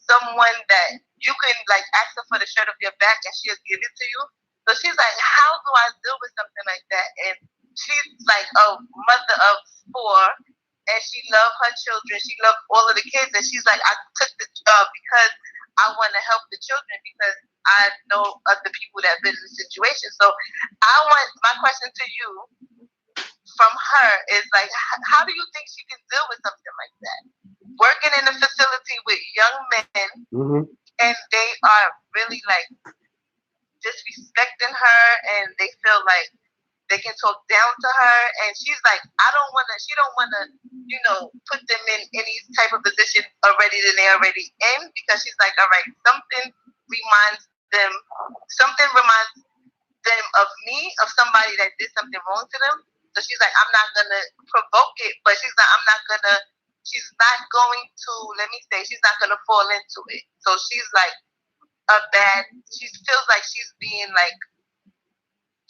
someone that you can like ask her for the shirt off your back and she'll give it to you. So she's like, how do I deal with something like that? And she's like a mother of 4, and she loved her children. She loved all of the kids, and she's like, I took the job because I want to help the children, because I know other people that have been in the situation. So my question to you from her is like, how do you think she can deal with something like that? Working in a facility with young men, and they are really like disrespecting her, and they feel like they can talk down to her, and she's like, she don't wanna, put them in any type of position already that they're already in, because she's like, all right, something reminds them of me, of somebody that did something wrong to them. So she's like, I'm not gonna provoke it, but she's not going to, she's not gonna fall into it. So she's like she feels like she's being like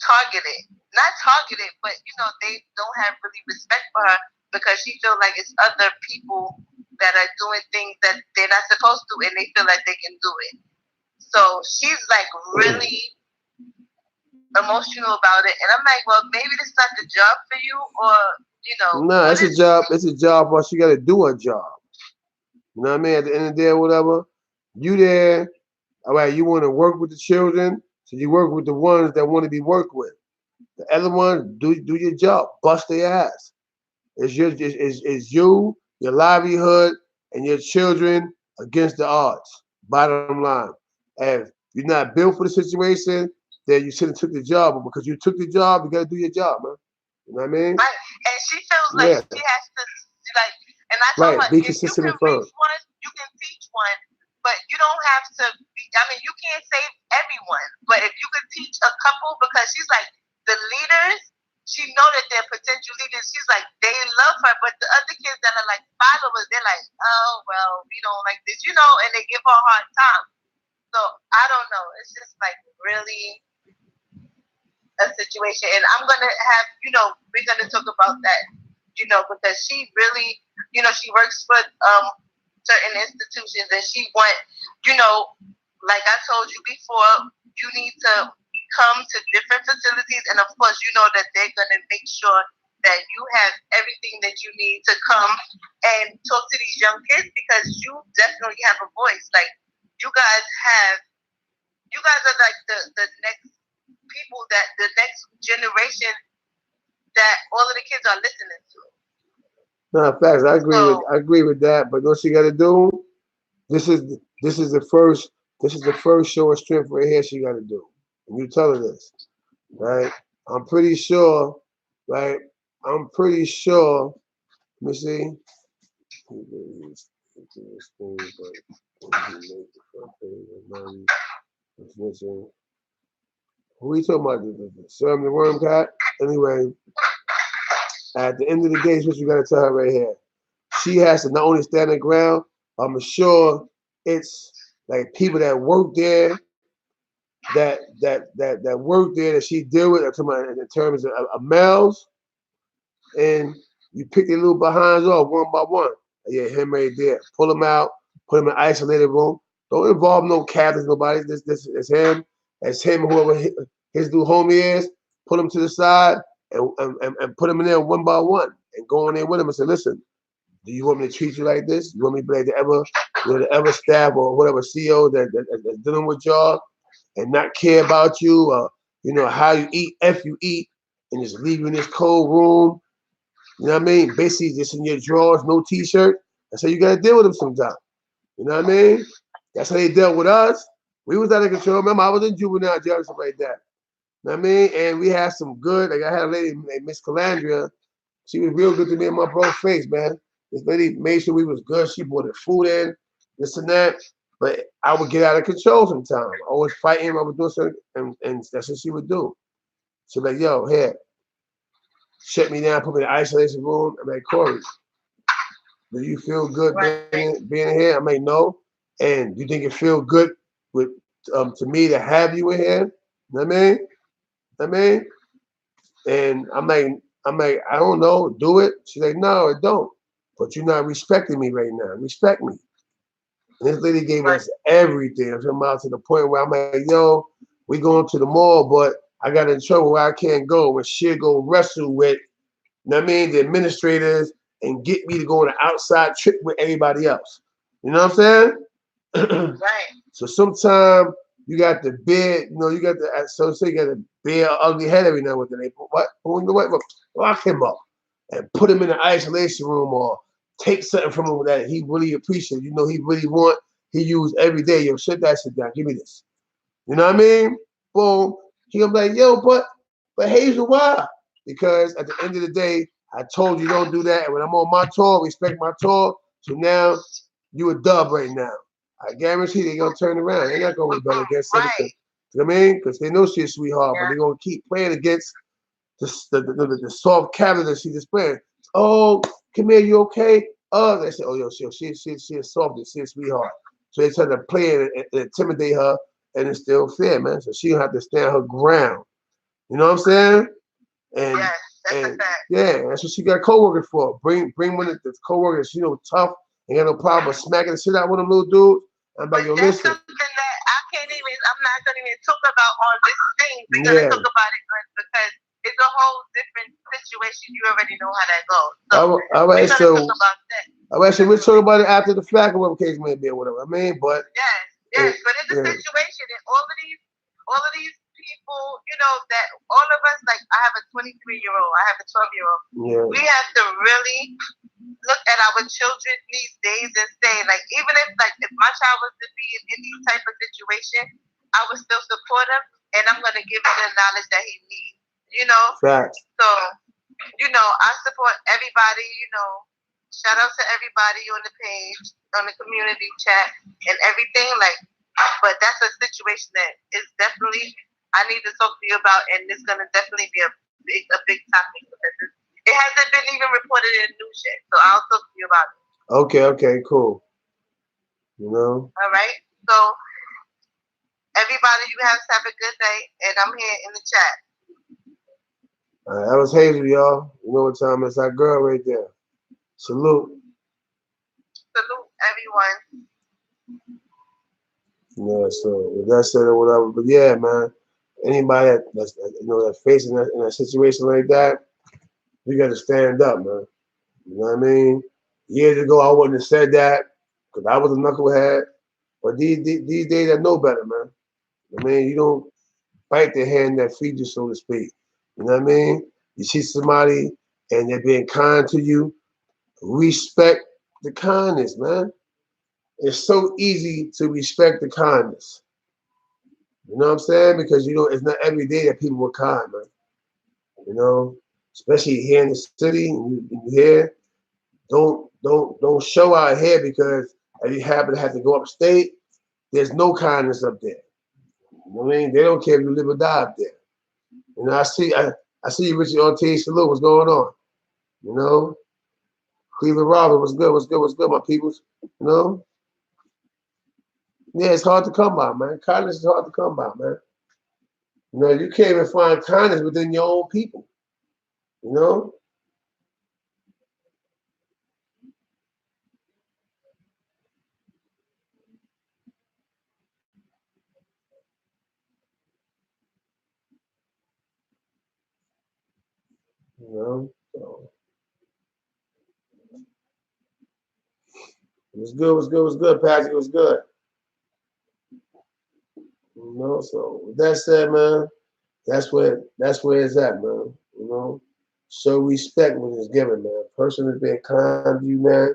targeted. Not targeted, but they don't have really respect for her, because she feels like it's other people that are doing things that they're not supposed to, and they feel like they can do it. So she's like really emotional about it, and I'm like, well, maybe this is not the job for you, or No, it's a job. It's a job, but she got to do a job. You know what I mean? At the end of the day, or whatever, you there. All right, you want to work with the children, so you work with the ones that want to be worked with. The other ones, do your job, bust their ass. It's you, your livelihood, and your children against the odds. Bottom line, if you're not built for the situation, then you shouldn't took the job. But because you took the job, you got to do your job, man. You know what I mean? Right, and she feels like she has to like. And I told her, be if you consistent can reach one, you can teach one, but you don't have to. You can't save everyone, but if you could teach a couple, because she's like the leaders. She know that they're potential leaders. She's like, they love her, but the other kids that are like followers, they're like, oh well, we don't like this, and they give her a hard time. So I don't know. It's just like really a situation, and I'm gonna have, we're gonna talk about that, because she really, she works for certain institutions, and she want, like I told you before, you need to come to different facilities, and of course, that they're gonna make sure that you have everything that you need to come and talk to these young kids, because you definitely have a voice. Like you guys are like the next people, that the next generation that all of the kids are listening to. No, facts. I agree with that. But what she got to do? This is the first show of strength right here. She got to do, and you tell her this, right? I'm pretty sure, right? Let me see. Who are you talking about? Serve the worm cat? Anyway, at the end of the day, it's what you got to tell her right here. She has to not only stand her ground, I'm sure it's like people that work there, that work there, that she deal with, in terms of males, and you pick their little behinds off one by one. Yeah, him right there. Pull him out, put him in an isolated room. Don't involve no captains, nobody. This is him. It's him, whoever his new homie is. Put him to the side and put him in there one by one, and go in there with him and say, listen, do you want me to treat you like this? You want me to be like the ever staff or whatever CEO that's dealing with y'all and not care about you, how you eat, if you eat, and just leave you in this cold room? You know what I mean? Basically, just in your drawers, no t-shirt. That's how you gotta deal with them sometimes. You know what I mean? That's how they dealt with us. We was out of control. Remember, I was in juvenile jail and stuff like that. You know what I mean? And we had some good, like I had a lady named Miss Calandria. She was real good to me in my bro face, man. This lady made sure we was good. She brought the food in, this and that. But I would get out of control sometimes. Always fighting, I was doing something, and that's what she would do. She'd be like, yo, here, shut me down, put me in the isolation room. I'm like, Corey, do you feel good being here? I'm like, no. And you think it feel good with to me to have you in here? You know what I mean? And I'm like, I don't know, do it. She's like, no, it don't. But you're not respecting me right now. Respect me. And this lady gave us everything. I'm talking about to the point where I'm like, yo, we going to the mall, but I got in trouble where I can't go. When she'll go wrestle with, you know what I mean, the administrators, and get me to go on an outside trip with everybody else. You know what I'm saying? Right. So sometimes You got the beard, you know, you got the so you got a beard, ugly head every now and then. They put what? Lock him up and put him in the isolation room or take something from him that he really appreciates. You know, he really want. He use every day. Yo, shut that shit down. Give me this. You know what I mean? Boom. He'll be like, yo, but Hazel, why? Because at the end of the day, I told you don't do that. And when I'm on my tour, respect my tour. So now you a dub right now. I guarantee they're gonna turn around. They're not gonna rebel against anything. You know what I mean? Because they know she's a sweetheart, but they're gonna keep playing against the soft character that she just playing. Oh, come here, you okay? Oh, they say, oh, yo, she's a soft, she's a sweetheart. So they try to play and intimidate her, and it's still fair, man. So she don't have to stand her ground. You know what I'm saying? And yes, that's a fact. Yeah, that's what she got co-workers for. Bring one of the co-workers, you know, tough, ain't got no problem smacking the shit out with them little dudes. I'm like, yo, listen. That's something that I'm not gonna even talk about on this thing. We're gonna talk about it because it's a whole different situation. You already know how that goes. So all right, we're gonna talk about that. All right, so we'll talk about it after the fact, or whatever case may be, or whatever. I mean, but yes, but it's a situation, and all of these people, you know, that all of us, like, I have a 23-year-old, I have a 12-year-old. Yeah. We have to really look at our children these days and say, like, even if my child was to be in any type of situation, I would still support him, and I'm gonna give him the knowledge that he needs. You know. Facts. So, you know, I support everybody. You know, shout out to everybody on the page, on the community chat, and everything. Like, but that's a situation that is definitely I need to talk to you about, and it's gonna definitely be a big topic because it hasn't been even reported in news yet. So I'll talk to you about it. Okay, cool. You know. All right. So everybody, you have a good night, and I'm here in the chat. That was Hazel, y'all. You know what time it's our girl right there. Salute. Salute, everyone. Yeah, so with that said or whatever, but yeah, man, anybody that's that's facing that in a situation like that, you got to stand up, man. You know what I mean? Years ago, I wouldn't have said that because I was a knucklehead. But these days, I know better, man. I mean, you don't bite the hand that feeds you, so to speak. You know what I mean? You see somebody and they're being kind to you, respect the kindness, man. It's so easy to respect the kindness. You know what I'm saying? Because it's not every day that people are kind, man. You know, especially here in the city, here. Don't show out here because if you happen to have to go upstate, there's no kindness up there. You know what I mean? They don't care if you live or die up there. You know, I see you, Richard Ortiz. Salute, what's going on? You know, Cleveland Robert, what's good, my peoples. You know, yeah, it's hard to come by, man. Kindness is hard to come by, man. You know, you can't even find kindness within your own people. You know. You know, so what's good, Patrick, what's good. You know, so with that said, man, that's where it's at, man. You know, show respect when it's given, man. A person is being kind to you, man.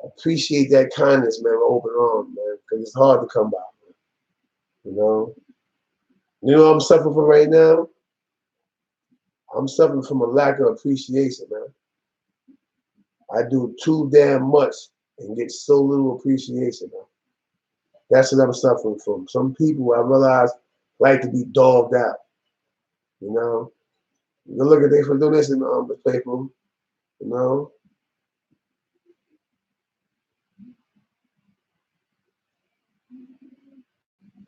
Appreciate that kindness, man. With open arms, man, because it's hard to come by, man. You know what I'm suffering from right now? I'm suffering from a lack of appreciation, man. I do too damn much and get so little appreciation, man. That's what I'm suffering from. Some people I realize like to be dogged out. You know, you look at things for doing this in the paper. You know,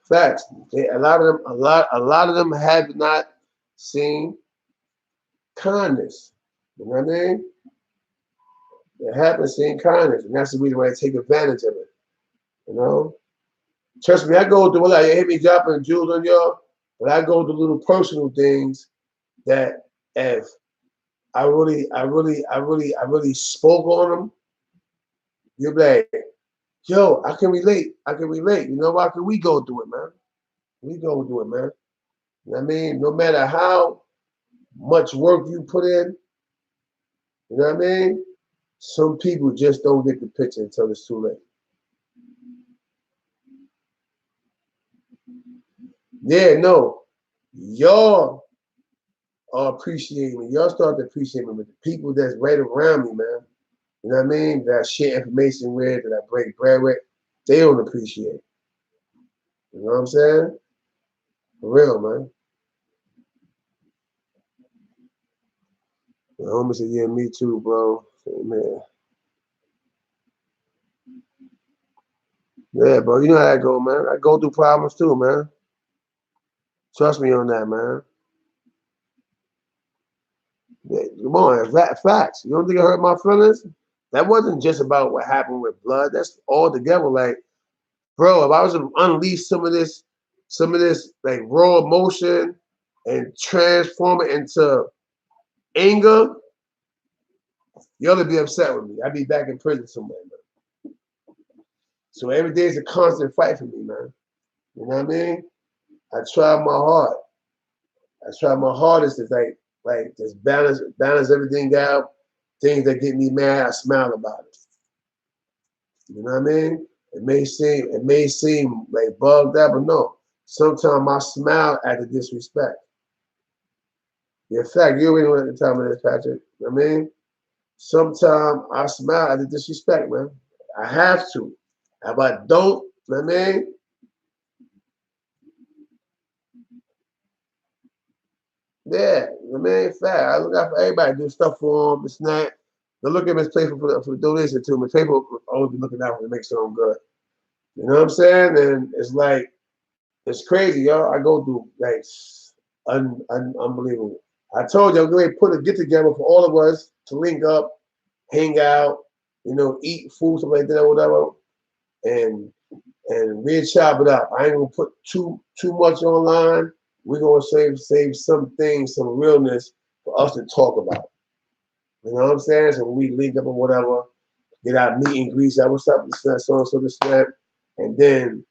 facts. A lot of them have not seen kindness. You know what I mean? They haven't seen kindness, and that's the reason why they take advantage of it. You know, trust me, I go through you hit me dropping jewels on y'all, but I go through little personal things that if I really spoke on them, you'll be like, yo, I can relate. You know why? Can we go through it, man? We go do it, man. You know what I mean? No matter how much work you put in, you know what I mean? Some people just don't get the picture until it's too late. Yeah, no. Y'all are appreciating me. Y'all start to appreciate me, but the people that's right around me, man, you know what I mean? That I share information with, that I break bread with, they don't appreciate it. You know what I'm saying? For real, man. The homie said, yeah, me too, bro. Man. Yeah, bro, you know how that go, man. I go through problems too, man. Trust me on that, man. Yeah, come on, facts. You don't think it hurt my feelings? That wasn't just about what happened with blood. That's all together. Like, bro, if I was to unleash some of this like raw emotion and transform it into anger, y'all would be upset with me. I'd be back in prison somewhere, man. So every day is a constant fight for me, man. You know what I mean? I try my hard. I try my hardest to like just balance everything out. Things that get me mad, I smile about it. You know what I mean? It may seem like bugged out, but no. Sometimes I smile at the disrespect. In fact, you already know at the time of this, Patrick. You know what I mean? Sometimes I smile at the disrespect, man. I have to. If I don't, you know what I mean? Yeah, I mean, fact. I look out for everybody, do stuff for them, it's not. They look at Miss Playful for the donation too. Miss Playful always be looking out for to make something good. You know what I'm saying? And it's like, it's crazy, y'all. I go through like unbelievable. I told you I'm going to put a get together for all of us to link up, hang out, you know, eat food, something like that, or whatever, and we'll chop it up. I ain't gonna put too much online. We're gonna save some things, some realness for us to talk about. You know what I'm saying? So when we link up or whatever, get our meet and greets, that what's up, so and so, this, that, and then,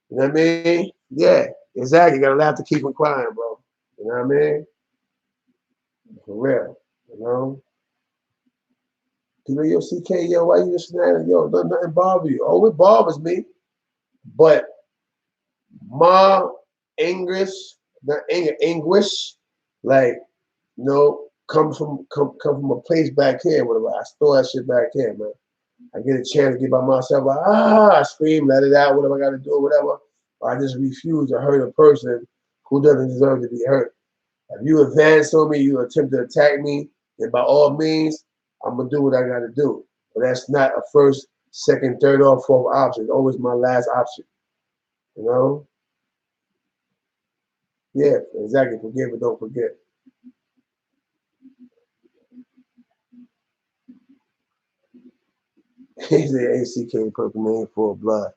you know what I mean? Yeah, exactly. You gotta laugh to keep from crying, bro. You know what I mean? For real. You know? People, yo, CK, yo, why you just snapping? Yo, nothing bother you. Oh, it bothers me. But my anguish, like, you know, come from a place back here, whatever. I store that shit back here, man. I get a chance to get by myself, like, I scream, let it out, whatever I gotta do, whatever. Or I just refuse to hurt a person who doesn't deserve to be hurt. If you advance on me, you attempt to attack me, then by all means, I'm gonna do what I gotta do. But that's not a first, second, third, or fourth option. It's always my last option. You know? Yeah, exactly. Forgive but don't forget. He's the ACK purple name for blood.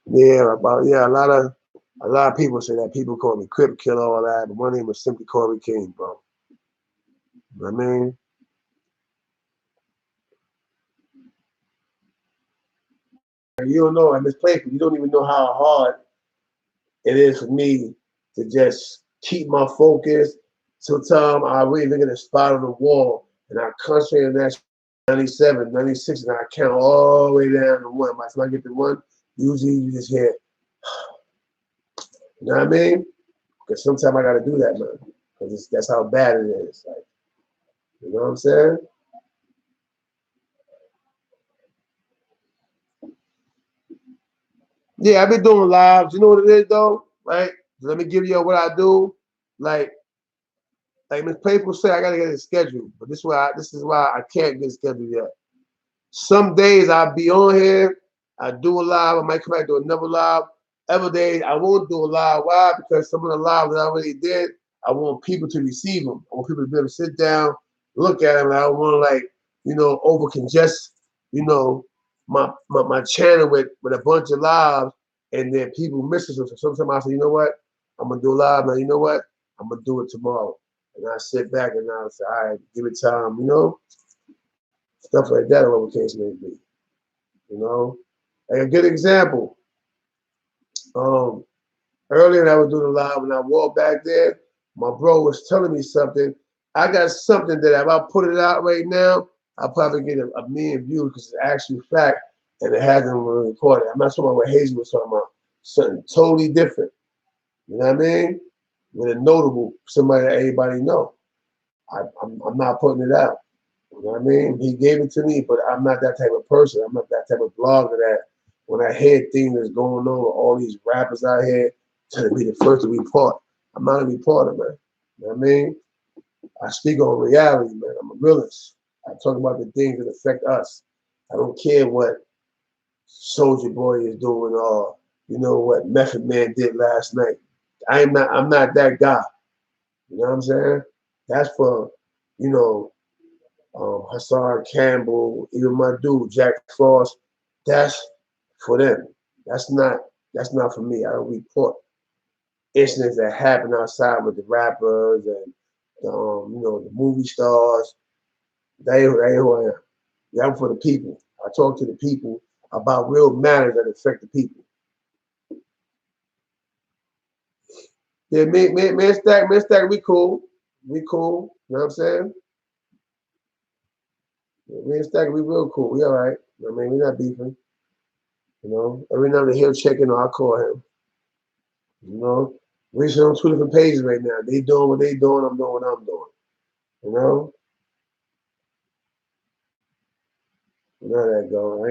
Yeah, a lot of people say that. People call me Crip Killer, all that, but my name was simply Corey King, bro. You know what I mean? You don't know, I'm just playful. You don't even know how hard it is for me to just keep my focus. Sometimes I really look at a spot on the wall and I concentrate on that 97, 96, and I count all the way down to one. By the time I get to one, usually you just hear, you know what I mean? Because sometimes I got to do that, man. Because that's how bad it is. Like, you know what I'm saying? Yeah, I've been doing lives. You know what it is, though? Right? Let me give you what I do. Like Miss Playful said, I gotta get it scheduled. But this is why I can't get scheduled yet. Some days I'll be on here, I do a live, I might come back to another live. Other days I won't do a live. Why? Because some of the lives that I already did, I want people to receive them. I want people to be able to sit down, look at them, and I don't want to over congest, my channel with a bunch of lives and then people missing them. So sometimes I say, you know what? I'm gonna do a live now, you know what? I'm gonna do it tomorrow. And I sit back and I say, all right, give it time, stuff like that, or whatever case may be. Like a good example. Earlier, I was doing a live. When I walked back there, my bro was telling me something. I got something that if I put it out right now, I'll probably get a million views because it's actual fact and it hasn't been recorded. I'm not talking about what Hazel was talking about. Something totally different. You know what I mean? With a notable, somebody that everybody know. I'm not putting it out. You know what I mean? He gave it to me, but I'm not that type of person. I'm not that type of blogger that when I hear things that's going on with all these rappers out here, trying to be the first to report. I'm not a reporter, man. You know what I mean? I speak on reality, man. I'm a realist. I talk about the things that affect us. I don't care what Soldier Boy is doing or you know what Method Man did last night. I'm not that guy. You know what I'm saying? That's for, you know, Hassan Campbell, even my dude, Jack Frost. That's for them. That's not for me. I don't report incidents that happen outside with the rappers and you know, the movie stars. They ain't who I am. Yeah, I'm for the people. I talk to the people about real matters that affect the people. Yeah, man, stack, we cool. We cool. You know what I'm saying? Yeah, me and Stack, we real cool. We all right. I mean, we not beefing. You know, every now and then he'll check in or I call him. You know, we're on two different pages right now. They doing what they doing. I'm doing what I'm doing. You know, you know how that go. I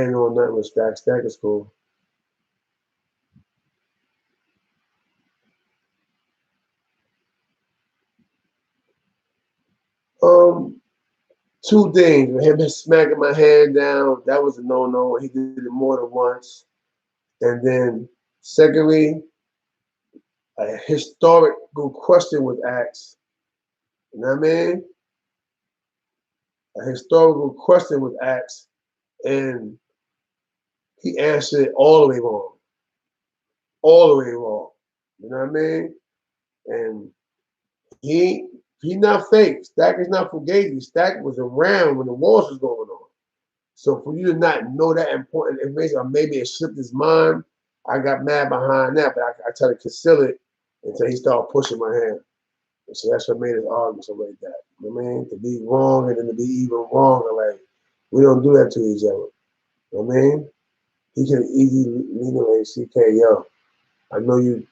ain't doing nothing with Stack. Stack is cool. Two things. Him smacking my hand down, that was a no-no. He did it more than once. And then, secondly, a historical question was asked. You know what I mean? A historical question was asked, and he answered it all the way wrong. All the way wrong. You know what I mean? And he not fake. Stack is not fugazi. Stack was around when the wars was going on. So for you to not know that important information, or maybe it slipped his mind, I got mad behind that, but I try to conceal it until he started pushing my hand. And so that's what made us argue so like that. You know what I mean? To be wrong and then to be even wronger, like we don't do that to each other. You know what I mean? He could have easily leaned away and CK, yo, I know you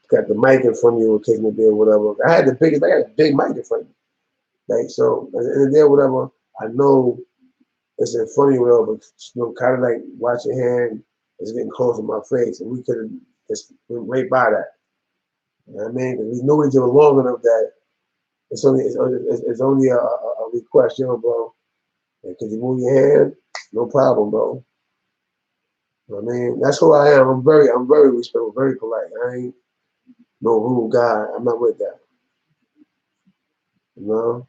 got the mic in front of you or taking the bill, whatever. I had a big mic in front of me. Like so at the end of the day, whatever, I know it's in front of you, whatever, but you know, kind of like watch your hand is getting close to my face. And we could have just went right by that. You know what I mean? Because we knew each other long enough that it's only a request, you know, bro. Like, could you move your hand? No problem, bro. You know what I mean? That's who I am. I'm very respectful, very polite. I ain't no rude guy. I'm not with that. You know?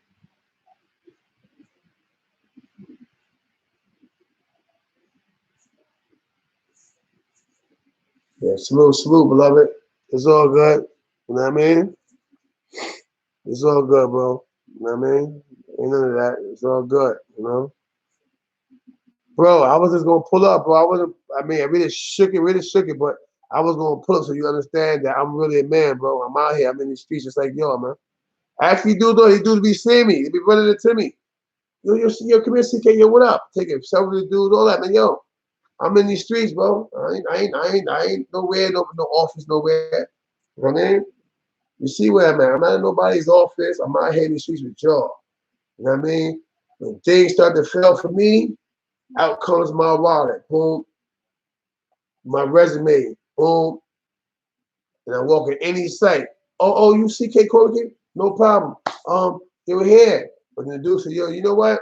Yeah, salute, beloved. It's all good. You know what I mean? It's all good, bro. You know what I mean? Ain't none of that. It's all good, you know? Bro, I was just gonna pull up, bro. I really shook it, but I was gonna pull up so you understand that I'm really a man, bro. I'm out here, I'm in these streets just like yo, man. Actually, he do be seeing me. He be running into me. Yo, come here, CK, yo, what up? Taking selfies with the dude, all that, man. Yo, I'm in these streets, bro. I ain't nowhere, no office, nowhere. You know what I mean? You see where I'm at. I'm not in nobody's office. I'm out here in the streets with y'all. You know what I mean? When things start to fail for me, out comes my wallet. Boom. My resume. Boom. And I walk in any site. Oh, you CK Colgate? No problem. They were here. But then the dude said, yo, you know what?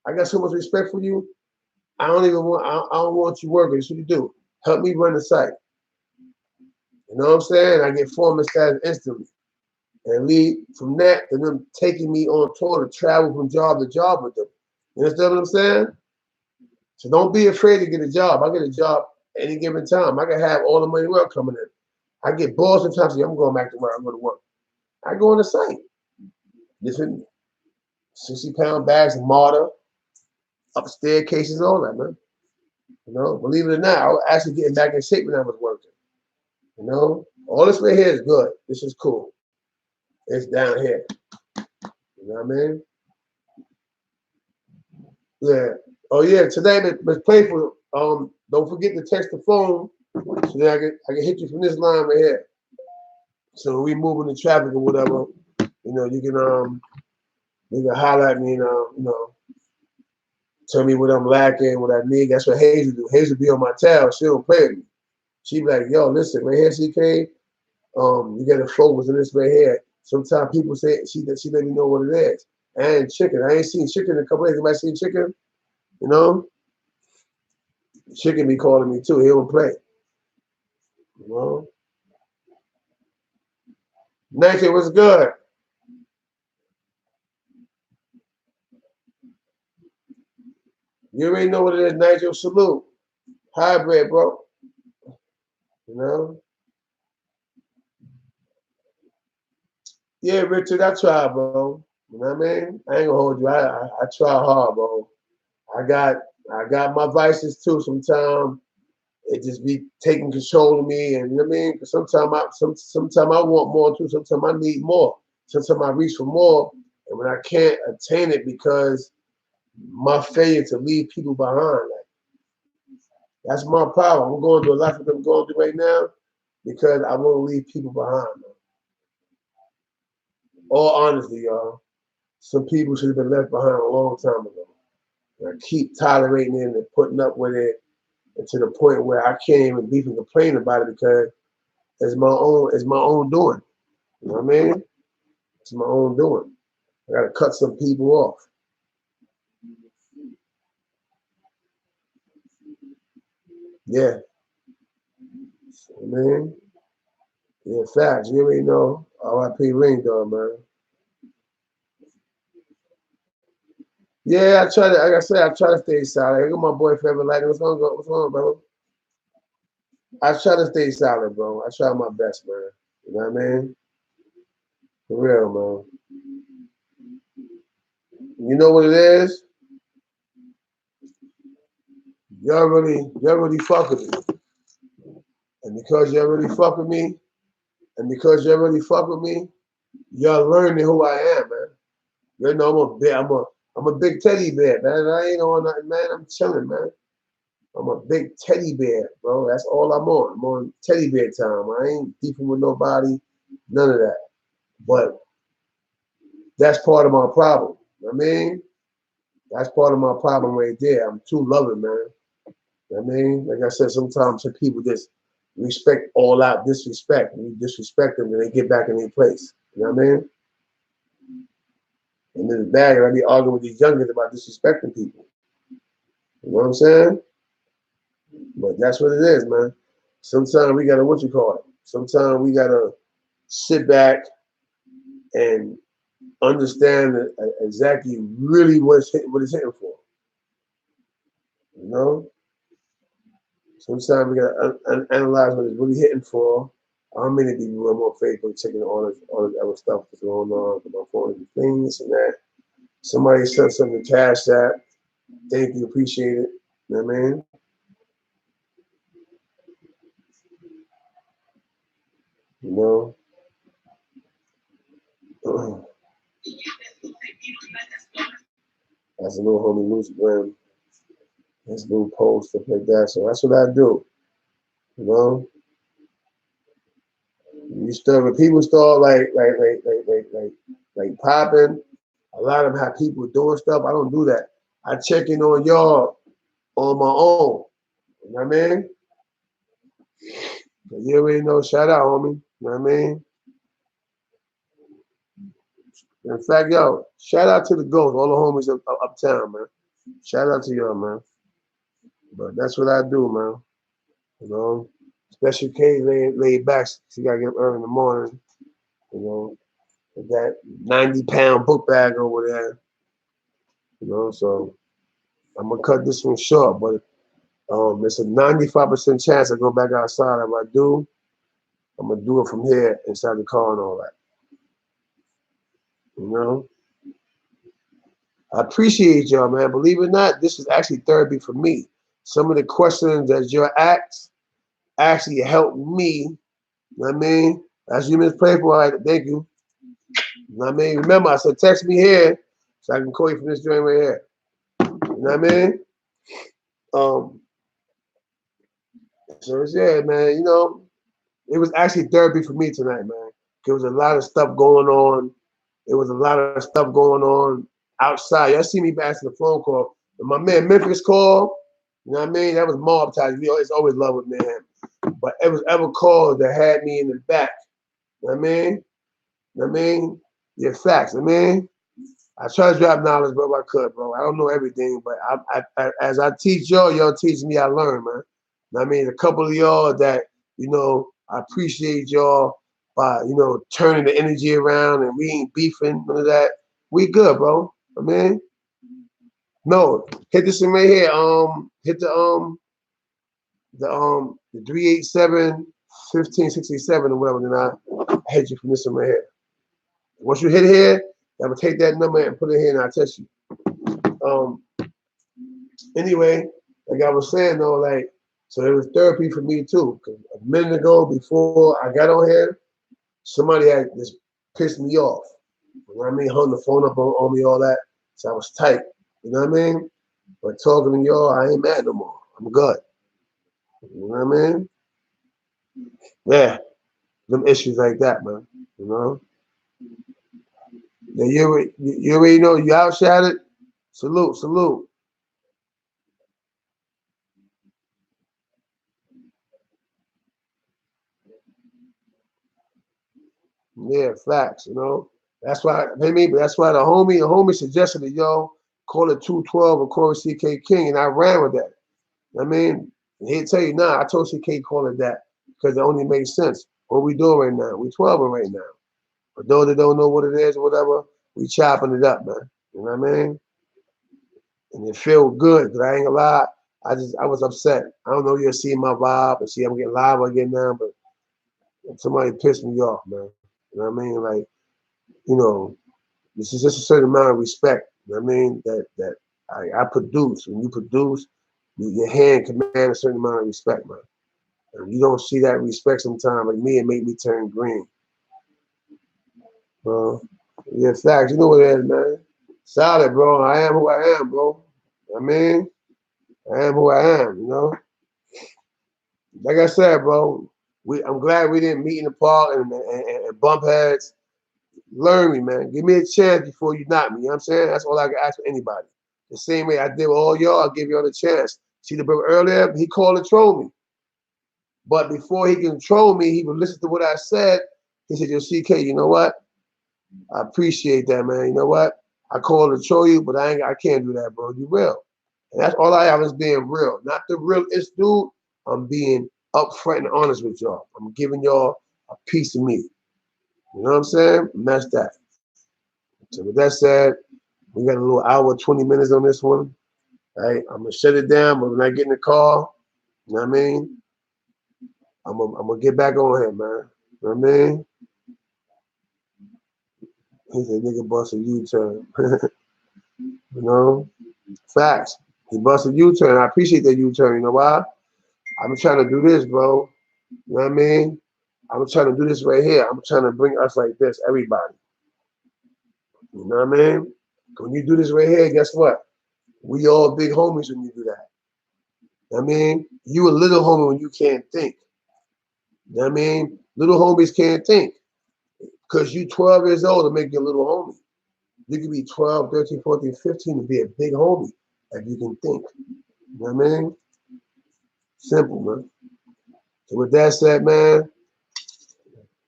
I got so much respect for you. I don't want you working. That's what you do. Help me run the site. You know what I'm saying? I get foreman status instantly. And lead from that to them taking me on tour to travel from job to job with them. You understand what I'm saying? So don't be afraid to get a job. I get a job any given time. I can have all the money in the world coming in. I get bored sometimes. I'm going back to work. I'm going to work. I go on the site. Different 60-pound bags of mortar, up staircases, all that, man. You know, believe it or not, I was actually getting back in shape when I was working. You know, all this right here is good. This is cool. It's down here. You know what I mean? Yeah. Oh yeah. Today, Miss Playful. Don't forget to text the phone so that I can hit you from this line right here. So when we move in the traffic or whatever, you know, you can holler at me and you know, tell me what I'm lacking, what I need. That's what Hazel do. Hazel be on my tail. She don't play with me. She be like, yo, listen, right here, CK, you gotta focus on this right here. Sometimes people say she let me know what it is. And chicken. I ain't seen chicken in a couple days. Anybody seen chicken? You know? Chicken be calling me too. He don't play. You know? 19, what's good? You already know what it is, Nigel. Salute. Hybrid, bro. You know? Yeah, Richard, I try, bro. You know what I mean? I ain't gonna hold you. I try hard, bro. I got my vices too. Sometimes it just be taking control of me, and you know what I mean? Sometimes I want more too. Sometimes I need more. Sometimes I reach for more, and when I can't attain it because my failure to leave people behind, like that's my problem. I'm going through a lot of what I'm going through right now because I won't leave people behind. Man. All honesty, y'all. Some people should have been left behind a long time ago. And I keep tolerating it and putting up with it, and to the point where I can't even beef and complain about it because it's my own doing. You know what I mean? It's my own doing. I gotta cut some people off. Yeah. I mean, yeah, facts. You already know. R.I.P. Ring Dog, man. Yeah, I try to, like I said, I try to stay solid. I got my boy Forever Light. What's going on? What's going on, bro? I try to stay solid, bro. I try my best, man. You know what I mean? For real, man. You know what it is? Y'all really fuck with me. And because y'all really fuck with me, y'all learning who I am, man. You know, I'm a big teddy bear, man. I ain't on nothing, man. I'm chilling, man. I'm a big teddy bear, bro. That's all I'm on. I'm on teddy bear time. I ain't beefing with nobody, none of that. But that's part of my problem. You know what I mean? That's part of my problem right there. I'm too loving, man. You know what I mean? Like I said, sometimes some people just respect all out disrespect. And you disrespect them and they get back in their place. You know what I mean? And then it's bad. I be arguing with these youngins about disrespecting people. You know what I'm saying? But that's what it is, man. Sometimes we gotta Sometimes we gotta sit back and understand exactly really what it's hitting for. You know? Sometimes we gotta analyze what it's really hitting for. I'm gonna be a little more faithful, checking all this other stuff that's going on with my phone and things and that. Somebody sent something to Cash that. Thank you, appreciate it. You know what I mean? You know? That's a little homie loose gram. That's a little post, stuff like that. So that's what I do. You know? You start when people start like popping, a lot of them have people doing stuff. I don't do that. I check in on y'all on my own. You know what I mean? You already know, shout out, homie. You know what I mean? In fact, yo, shout out to the Ghost, all the homies uptown, man. Shout out to y'all, man. But that's what I do, man. You know, special case laid back. She gotta get up early in the morning. You know, with that 90-pound book bag over there. You know, so I'm gonna cut this one short, but it's a 95% chance I go back outside. If I do, I'm gonna do it from here inside the car and all that. You know, I appreciate y'all, man. Believe it or not, this is actually therapy for me. Some of the questions that you asked actually helped me You know what I mean? That's you, Miss Playful. All right, thank you. You know what I mean? Remember, I said text me here so I can call you from this joint right here. You know what I mean? So it's, yeah, man, you know, it was actually therapy for me tonight, man. There was a lot of stuff going on. It was a lot of stuff going on outside. Y'all see me answering the phone call. And my man Memphis called, you know what I mean? That was mob ties. It's always love with me and him. But it was ever calls that had me in the back. You know what I mean? You know what I mean? Yeah, facts. I mean, I try to drop knowledge, bro, if I could, bro. I don't know everything, but I as I teach y'all, y'all teach me, I learn, man. You know what I mean? A couple of y'all that, you know, I appreciate y'all by, you know, turning the energy around and we ain't beefing, none of that. We good, bro. I mean, no, hit this one right here. Hit the 387-1567 or whatever, then I hit you from this one right here. Once you hit here, I'm gonna take that number and put it here and I'll test you. Anyway, like I was saying though, like, so it was therapy for me too. Cause a minute ago, before I got on here, somebody had just pissed me off. You know what I mean? Hung the phone up on me, all that. So I was tight. You know what I mean? But talking to y'all, I ain't mad no more. I'm good. You know what I mean? Yeah, them issues like that, man. You know? Yeah, you already know you outshouted. Salute, salute. Yeah, facts, you know. That's why, but that's why the homie suggested that yo call it 212 or call it CK King, and I ran with that. I mean, he'd tell you, nah, I told CK call it that because it only makes sense. What we doing right now? We 12 right now. For those that don't know what it is or whatever, we chopping it up, man. You know what I mean? And it feel good, because I ain't gonna lie, I was upset. I don't know if you're seeing my vibe and see I'm getting live again now, but somebody pissed me off, man. You know what I mean? Like, you know, this is just a certain amount of respect. You know what I mean? That I produce. When you produce, your hand command a certain amount of respect, man. And you don't see that respect sometimes. Like me, it make me turn green. Yeah, facts. You know what it is, man. Solid, bro. I am who I am, bro. I mean, I am who I am, you know? Like I said, bro, I'm glad we didn't meet in the park and bump heads. Learn me, man. Give me a chance before you knock me. You know what I'm saying? That's all I can ask for anybody. The same way I did with all y'all, I'll give y'all the chance. See the brother earlier, he called and trolled me. But before he can troll me, he would listen to what I said. He said, yo, CK, you know what? I appreciate that, man. You know what? I called to troll you, but I can't do that, bro. You real. And that's all I have is being real. Not the realest dude. I'm being upfront and honest with y'all. I'm giving y'all a piece of me. You know what I'm saying? And that's that. So with that said, we got a little hour, 20 minutes on this one. Right? I'm gonna shut it down, but when I get in the car, you know what I mean? I'm gonna get back on here, man. You know what I mean? He said, nigga bust a U-turn. You know? Facts. He bust a U-turn. I appreciate that U-turn. You know why? I'm trying to do this, bro. You know what I mean? I'm trying to do this right here. I'm trying to bring us like this, everybody. You know what I mean? When you do this right here, guess what? We all big homies when you do that. You know what I mean? You a little homie when you can't think. You know what I mean? Little homies can't think. Because you 12 years old to make you a little homie. You can be 12, 13, 14, 15 and be a big homie if you can think. You know what I mean? Simple, man. So with that said, man,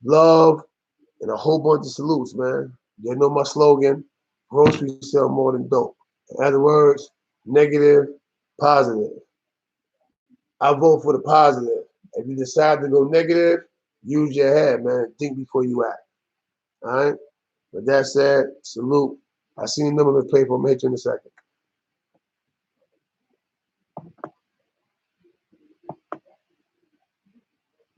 love and a whole bunch of salutes, man. You know my slogan, groceries sell more than dope. In other words, negative, positive. I vote for the positive. If you decide to go negative, use your head, man. Think before you act. All right? With that said, salute. I seen the number of the paper. I'm going to hit you in a second.